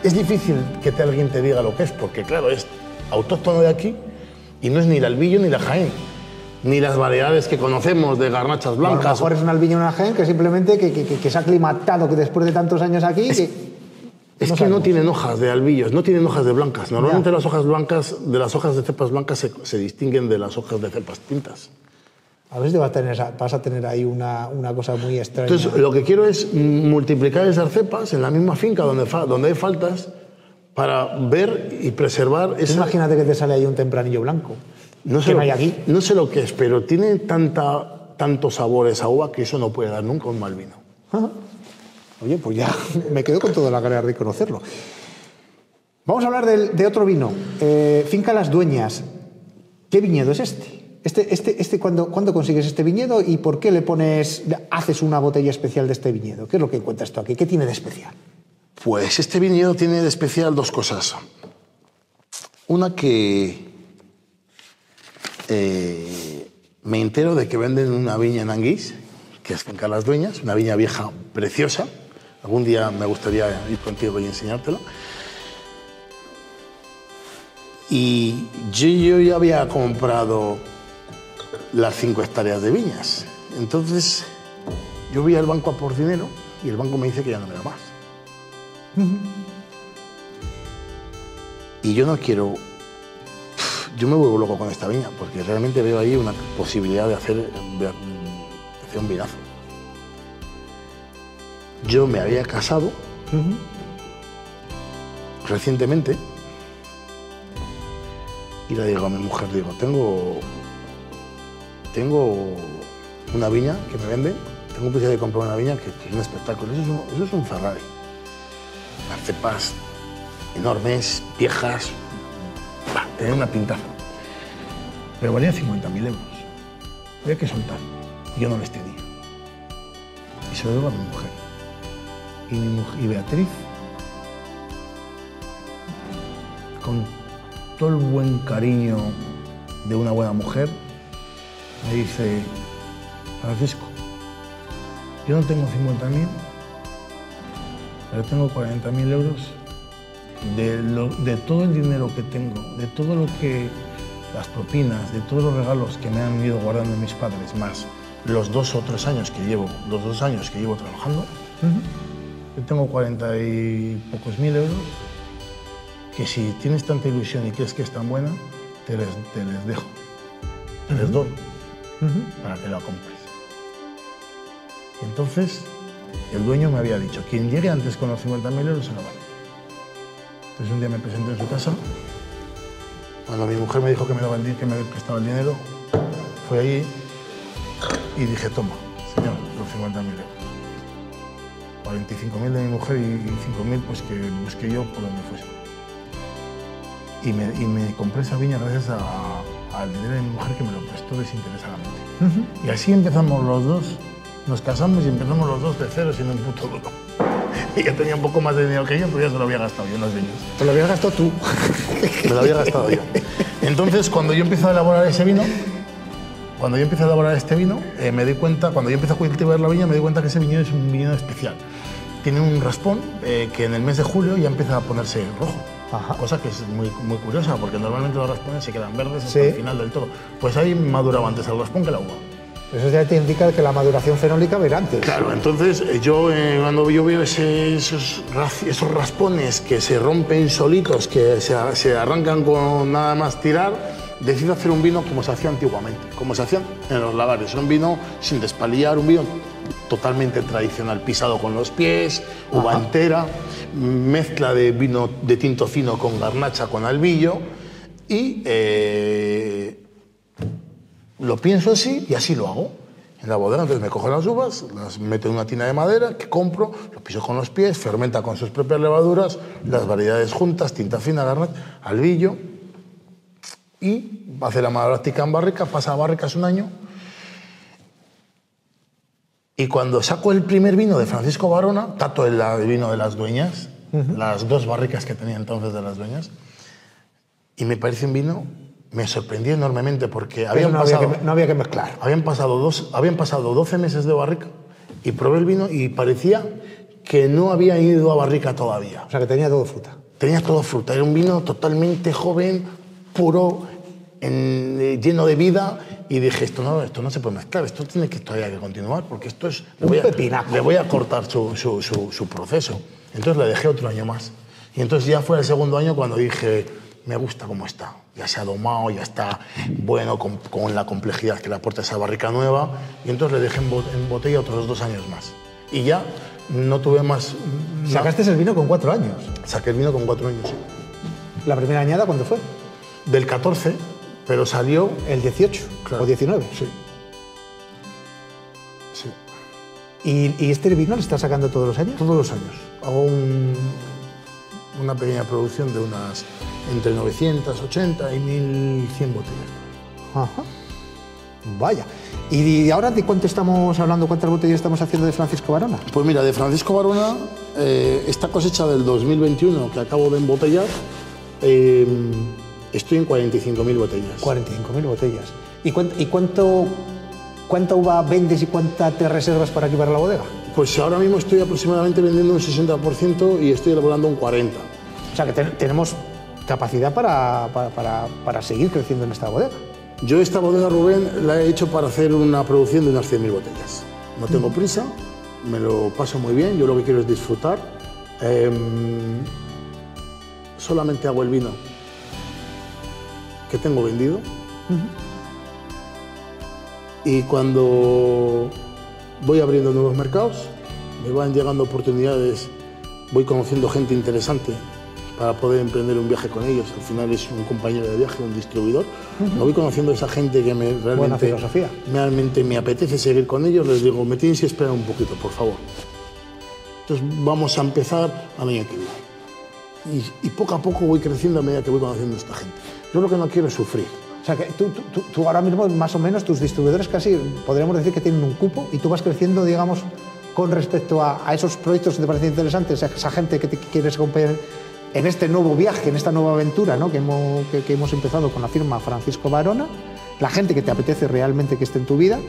es difícil que alguien te diga lo que es, porque claro, es autóctono de aquí. Y no es ni el albillo ni la Jaén, ni las variedades que conocemos de garnachas blancas. Bueno, a lo mejor es un albillo y una Jaén que simplemente que se ha aclimatado, que después de tantos años aquí... Es que no tienen hojas de albillos, no tienen hojas de blancas. Normalmente las hojas blancas, de las hojas de cepas blancas se distinguen de las hojas de cepas tintas. A ver si vas a tener ahí una cosa muy extraña. Entonces, lo que quiero es multiplicar esas cepas en la misma finca donde hay faltas, para ver y preservar esa... Imagínate que te sale ahí un tempranillo blanco. No sé, hay aquí. No sé lo que es, pero tiene tanto sabor esa uva que eso no puede dar nunca un mal vino. Ajá. Oye, pues ya me quedo con toda la ganas de conocerlo. Vamos a hablar de otro vino. Finca Las Dueñas. ¿Qué viñedo es este? ¿Cuándo consigues este viñedo y por qué haces una botella especial de este viñedo? ¿Qué es lo que encuentras tú aquí? ¿Qué tiene de especial? Pues este viñedo tiene de especial 2 cosas. Una que me entero de que venden una viña en Anguís, que es Finca Las Dueñas, una viña vieja preciosa. Algún día me gustaría ir contigo y enseñártela. Y yo ya había comprado las 5 hectáreas de viñas. Entonces yo voy al banco a por dinero y el banco me dice que ya no me da más. Y yo no quiero... Yo me vuelvo loco con esta viña, porque realmente veo ahí una posibilidad de hacer un vinazo. Yo me había casado recientemente y le digo a mi mujer, tengo una viña que me venden, tengo posibilidad de comprar una viña que es un espectáculo, eso es un Ferrari. Las cepas enormes, viejas, tener una pintaza. Pero valía 50.000 euros. Había que soltar. Y yo no les tenía. Y se lo debo a mi mujer. Y Beatriz, con todo el buen cariño de una buena mujer, me dice, Francisco, yo no tengo 50.000, pero tengo 40.000 euros de todo el dinero que tengo, de todo lo que, las propinas, de todos los regalos que me han ido guardando mis padres, más los 2 o 3 años que llevo, los 2 años que llevo trabajando, yo tengo 40 y pocos mil euros, que si tienes tanta ilusión y crees que es tan buena, te les dejo, te les doy, para que la compres. Y entonces, el dueño me había dicho, quien llegue antes con los 50.000 euros se lo vale. Entonces un día me presenté en su casa, cuando mi mujer me dijo que me daba que me prestaba el dinero, fui allí y dije, toma, señor, los 50.000 euros. 45.000 de mi mujer y 5.000 pues que busqué yo por donde fuese. Y me compré esa viña gracias al dinero de mi mujer que me lo prestó desinteresadamente. Y así empezamos los dos, nos casamos y empezamos los dos de cero sin un puto duro. Ella tenía un poco más de dinero que yo, pero ya se lo había gastado yo en los vinos. Te lo habías gastado tú. Me lo había gastado yo. Entonces, cuando yo empiezo a elaborar ese vino, me di cuenta, cuando yo empiezo a cultivar la viña, me di cuenta que ese viñedo es un viñedo especial. Tiene un raspón que en el mes de julio ya empieza a ponerse rojo. Ajá. Cosa que es muy, muy curiosa, porque normalmente los raspones se quedan verdes hasta el final del todo. Pues ahí maduraba antes el raspón que la uva. Eso ya te indica que la maduración fenólica va a ir antes. Claro, entonces yo cuando yo veo esos raspones que se rompen solitos, que se arrancan con nada más tirar, decido hacer un vino como se hacía antiguamente, como se hacían en los lagares. Un vino sin despalillar, un vino totalmente tradicional, pisado con los pies, uva entera, mezcla de vino de tinto fino con garnacha, con albillo y lo pienso así y así lo hago en la bodega. Entonces me cojo las uvas, las meto en una tina de madera que compro, lo piso con los pies, fermenta con sus propias levaduras, las variedades juntas, tinta fina, garnacha, albillo, y hace la práctica en barrica, pasa a barricas un año. Y cuando saco el primer vino de Francisco Varona, tato el vino de las dueñas, las 2 barricas que tenía entonces de las dueñas, y me parece un vino, me sorprendió enormemente porque no había que mezclar. Habían pasado 12 meses de barrica y probé el vino y parecía que no había ido a barrica todavía. O sea, que tenía todo fruta. Tenía todo fruta, era un vino totalmente joven, puro, lleno de vida, y dije, esto no se puede mezclar, esto tiene que todavía que continuar, porque esto es... Le voy a cortar su proceso. Entonces le dejé otro año más. Y entonces ya fue el segundo año cuando dije, me gusta cómo está. Ya se ha domado, ya está bueno, con la complejidad que le aporta esa barrica nueva. Y entonces le dejé en botella otros 2 años más. Y ya no tuve más... ¿Sacaste el vino con 4 años? Saqué el vino con 4 años, sí. ¿La primera añada cuándo fue? Del 14, pero salió... ¿El 18? Claro. ¿O 19? Sí. ¿Y este vino lo estás sacando todos los años? Todos los años. Hago una pequeña producción de unas entre 980 y 1100 botellas. Ajá. Vaya. ¿Y ahora de cuánto estamos hablando? ¿Cuántas botellas estamos haciendo de Francisco Varona? Pues mira, de Francisco Varona, esta cosecha del 2021 que acabo de embotellar, estoy en 45.000 botellas. 45.000 botellas. ¿Y cuánta uva vendes y cuánta te reservas para aquí para la bodega? Pues ahora mismo estoy aproximadamente vendiendo un 60% y estoy elaborando un 40%. O sea que tenemos capacidad para seguir creciendo en esta bodega. Yo esta bodega, Rubén, la he hecho para hacer una producción de unas 100.000 botellas. No tengo prisa, me lo paso muy bien, yo lo que quiero es disfrutar. Solamente hago el vino que tengo vendido. Y cuando voy abriendo nuevos mercados, me van llegando oportunidades, voy conociendo gente interesante para poder emprender un viaje con ellos. Al final es un compañero de viaje, un distribuidor. Voy conociendo a esa gente que realmente me apetece seguir con ellos. Les digo, me tienes que esperar un poquito, por favor. Entonces vamos a empezar a medida que viene. Y poco a poco voy creciendo a medida que voy conociendo a esta gente. Yo lo que no quiero es sufrir. O sea, que tú ahora mismo, más o menos, tus distribuidores casi, podríamos decir que tienen un cupo y tú vas creciendo, digamos, con respecto a esos proyectos que te parecen interesantes, a esa gente que te quieres acompañar en este nuevo viaje, en esta nueva aventura, ¿no? que hemos empezado con la firma Francisco Varona, la gente que te apetece realmente que esté en tu vida,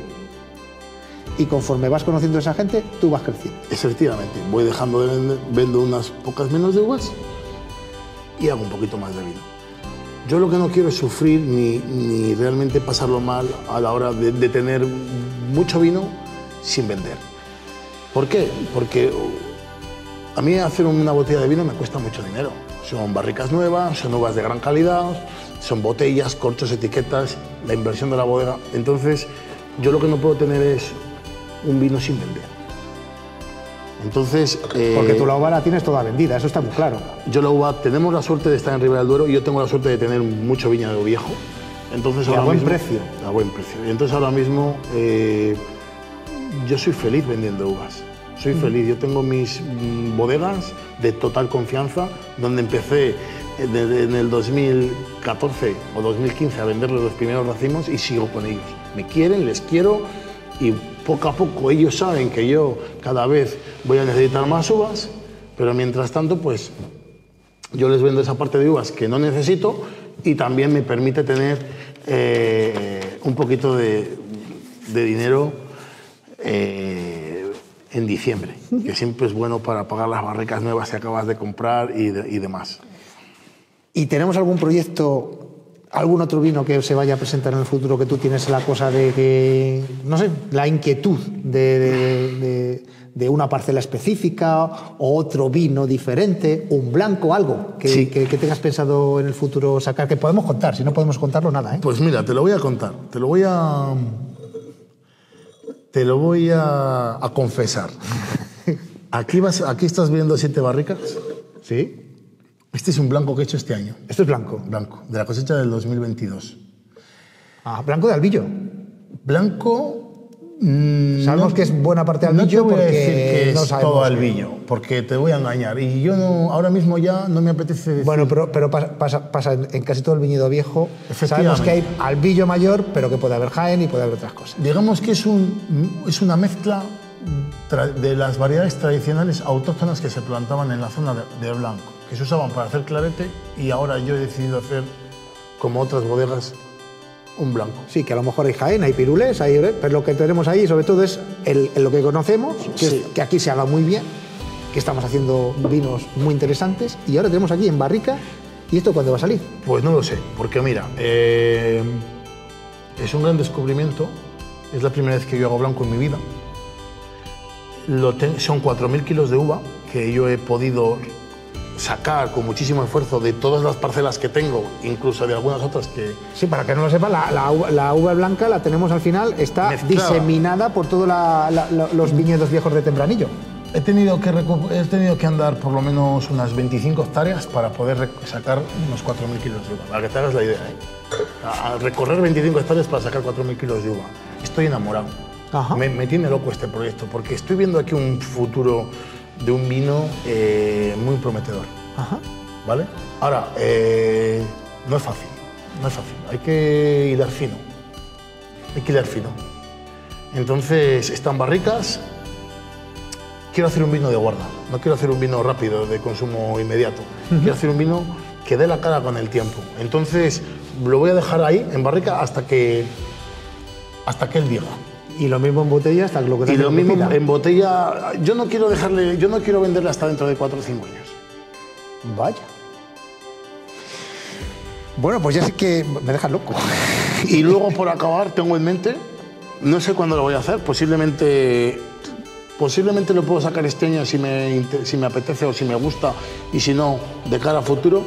y conforme vas conociendo a esa gente, tú vas creciendo. Efectivamente, voy dejando de vender, vendo unas pocas menos de uvas y hago un poquito más de vino. Yo lo que no quiero es sufrir ni realmente pasarlo mal a la hora de tener mucho vino sin vender. ¿Por qué? Porque a mí hacer una botella de vino me cuesta mucho dinero. Son barricas nuevas, son uvas de gran calidad, son botellas, corchos, etiquetas, la inversión de la bodega. Entonces, yo lo que no puedo tener es un vino sin vender. Entonces, porque tú la uva la tienes toda vendida, eso está muy claro. Yo la uva, tenemos la suerte de estar en Ribera del Duero y yo tengo la suerte de tener mucho viñedo viejo. Entonces, y a buen precio. A buen precio. Y entonces ahora mismo yo soy feliz vendiendo uvas. Soy feliz. Yo tengo mis bodegas de total confianza, donde empecé en el 2014 o 2015 a venderles los primeros racimos y sigo con ellos. Me quieren, les quiero y poco a poco ellos saben que yo cada vez voy a necesitar más uvas Pero mientras tanto, pues yo les vendo esa parte de uvas que no necesito y también me permite tener un poquito de dinero en diciembre, que siempre es bueno para pagar las barricas nuevas que acabas de comprar y demás. ¿Y tenemos algún proyecto, algún otro vino que se vaya a presentar en el futuro que tú tienes la cosa de que, no sé, la inquietud de una parcela específica o otro vino diferente, un blanco, algo que, sí. que tengas pensado en el futuro sacar, que podemos contar, si no podemos contarlo nada, ¿eh? Pues mira, te lo voy a contar, te lo voy a confesar. Aquí estás viendo 7 barricas. ¿Sí? Este es un blanco que he hecho este año. ¿Esto es blanco? Blanco, de la cosecha del 2022. Ah, blanco de Albillo. Blanco... Sabemos que es buena parte Albillo, no te voy porque a decir que es no todo Albillo, porque te voy a engañar. Y yo ahora mismo ya no me apetece decir... Bueno, pero pasa en casi todo el viñedo viejo. Sabemos que hay Albillo mayor, pero que puede haber Jaén y puede haber otras cosas. Digamos que es una mezcla de las variedades tradicionales autóctonas que se plantaban en la zona de blanco, que se usaban para hacer clarete, y ahora yo he decidido hacer, como otras bodegas, un blanco. Sí, que a lo mejor hay Jaén, hay Pirules, pero lo que tenemos ahí sobre todo es lo que conocemos, que, sí. Que aquí se haga muy bien, que estamos haciendo vinos muy interesantes, y ahora tenemos aquí en barrica. ¿Y esto cuándo va a salir? Pues no lo sé, porque mira, es un gran descubrimiento, es la primera vez que yo hago blanco en mi vida. Son 4.000 kilos de uva que yo he podido sacar con muchísimo esfuerzo de todas las parcelas que tengo, incluso de algunas otras que... Sí, para que no lo sepa, la uva blanca la tenemos al final, está mezclada, diseminada por todos los viñedos viejos de Tempranillo. He tenido que andar por lo menos unas 25 hectáreas para poder sacar unos 4.000 kilos de uva, para que te hagas la idea, ¿eh? A recorrer 25 hectáreas para sacar 4.000 kilos de uva. Estoy enamorado. Ajá. Me tiene loco este proyecto, porque estoy viendo aquí un futuro de un vino muy prometedor. Ajá. ¿Vale? Ahora, no es fácil, hay que hilar fino, Entonces, están barricas. Quiero hacer un vino de guarda, no quiero hacer un vino rápido, de consumo inmediato. Quiero hacer un vino que dé la cara con el tiempo. Entonces, lo voy a dejar ahí, en barrica, hasta que él diga. Y lo mismo en botella hasta lo que Y lo mismo en botella. Yo no quiero venderla hasta dentro de 4 o 5 años. Vaya. Bueno, pues ya sé que me dejas loco. Y luego, por acabar, tengo en mente, no sé cuándo lo voy a hacer, posiblemente lo puedo sacar este año si me apetece o si me gusta, y si no, de cara a futuro,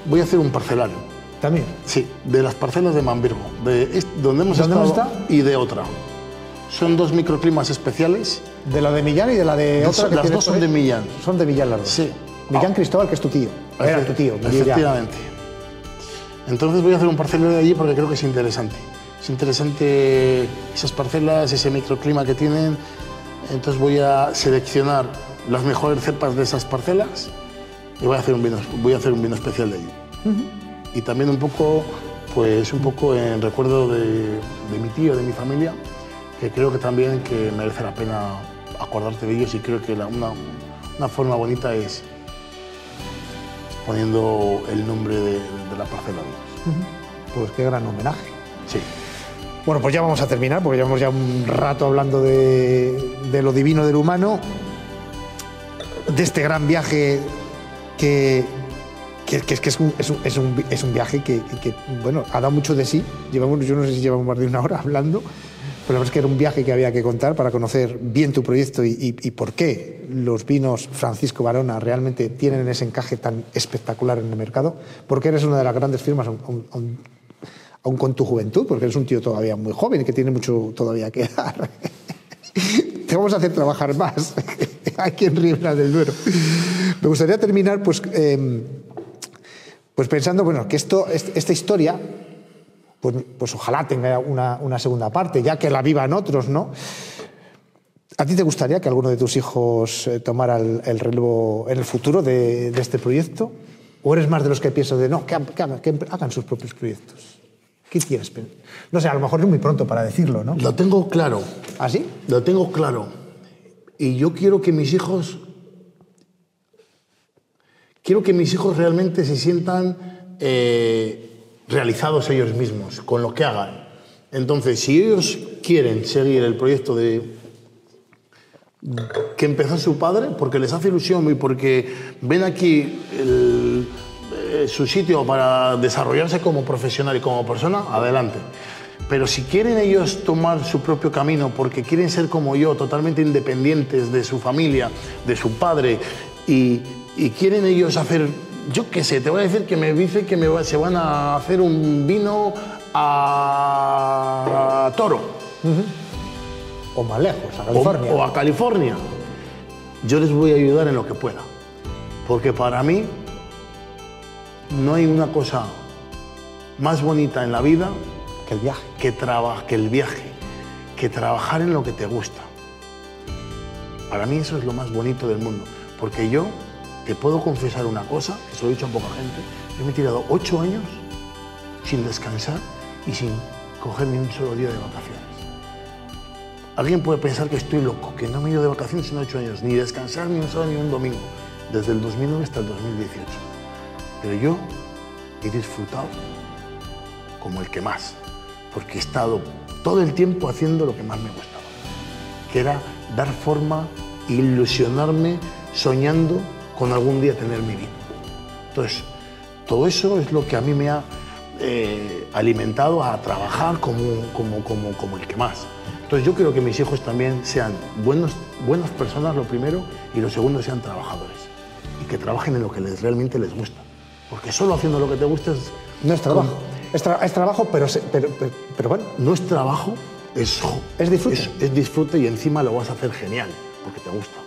voy a hacer un parcelario. ¿También? Sí, de las parcelas de Manvirgo, donde hemos estado y de otra. Son 2 microclimas especiales. De la de Millán y de la de otra. Las dos son de Millán. Son de Millán las dos. Sí. Millán Cristóbal, que es tu tío. Era tu tío. Efectivamente. Entonces voy a hacer un parcelero de allí porque creo que es interesante. Es interesante esas parcelas, ese microclima que tienen. Entonces voy a seleccionar las mejores cepas de esas parcelas y voy a hacer un vino especial de allí. Y también un poco en recuerdo de mi tío, de mi familia, que creo que también que merece la pena acordarte de ellos, y creo que una forma bonita es poniendo el nombre de la parcela. Pues qué gran homenaje. Sí. Bueno, pues ya vamos a terminar, porque llevamos ya un rato hablando de lo divino del humano, de este gran viaje que es un viaje que, bueno, ha dado mucho de sí. Yo no sé si llevamos más de una hora hablando, pero la verdad es que era un viaje que había que contar para conocer bien tu proyecto y por qué los vinos Francisco Varona realmente tienen ese encaje tan espectacular en el mercado, porque eres una de las grandes firmas, aún con tu juventud, porque eres un tío todavía muy joven y que tiene mucho todavía que dar. Te vamos a hacer trabajar más aquí en Ribera del Duero. Me gustaría terminar pues pensando, bueno, que esta historia pues ojalá tenga una segunda parte, ya que la vivan otros, ¿no? ¿A ti te gustaría que alguno de tus hijos tomara el relevo en el futuro de este proyecto? ¿O eres más de los que piensan que hagan sus propios proyectos? ¿Qué tienes? No sé, a lo mejor es muy pronto para decirlo, ¿no? Lo tengo claro. ¿Ah, sí? Lo tengo claro. Y yo quiero que mis hijos quiero que mis hijos realmente se sientan realizados ellos mismos con lo que hagan. Entonces, si ellos quieren seguir el proyecto que empezó su padre, porque les hace ilusión y porque ven aquí su sitio para desarrollarse como profesional y como persona, adelante. Pero si quieren ellos tomar su propio camino porque quieren ser como yo, totalmente independientes de su familia, de su padre, y quieren ellos hacer, yo qué sé, te voy a decir que me dice que se van a hacer un vino a Toro. O más lejos, a California. O a California. Yo les voy a ayudar en lo que pueda. Porque para mí no hay una cosa más bonita en la vida que el viaje. Que el viaje, que trabajar en lo que te gusta. Para mí eso es lo más bonito del mundo. Porque yo te puedo confesar una cosa, que se lo he dicho a poca gente. Yo me he tirado 8 años sin descansar y sin coger ni un solo día de vacaciones. Alguien puede pensar que estoy loco, que no me he ido de vacaciones en 8 años, ni descansar ni un sábado ni un domingo, desde el 2009 hasta el 2018. Pero yo he disfrutado como el que más, porque he estado todo el tiempo haciendo lo que más me gustaba, que era dar forma, ilusionarme, soñando con algún día tener mi vida. Entonces, todo eso es lo que a mí me ha alimentado a trabajar como el que más. Entonces yo quiero que mis hijos también sean buenas personas, lo primero, y lo segundo, sean trabajadores. Y que trabajen en lo que realmente les gusta. Porque solo haciendo lo que te gusta no es trabajo. Es trabajo, pero bueno. No es trabajo, es disfrute. Es disfrute y encima lo vas a hacer genial, porque te gusta.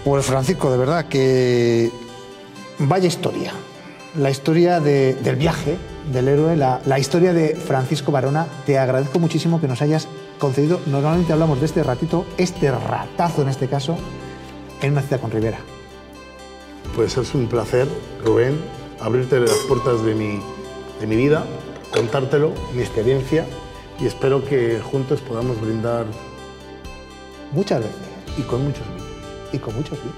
Pues Francisco, de verdad que vaya historia. La historia del viaje del héroe, la historia de Francisco Varona. Te agradezco muchísimo que nos hayas concedido. Normalmente hablamos de este ratito, este ratazo en este caso, en una cita con Ribera. Pues es un placer, Rubén, abrirte las puertas de mi vida, contártelo, mi experiencia, y espero que juntos podamos brindar muchas veces. Y con muchos vinos. Y con muchos vinos.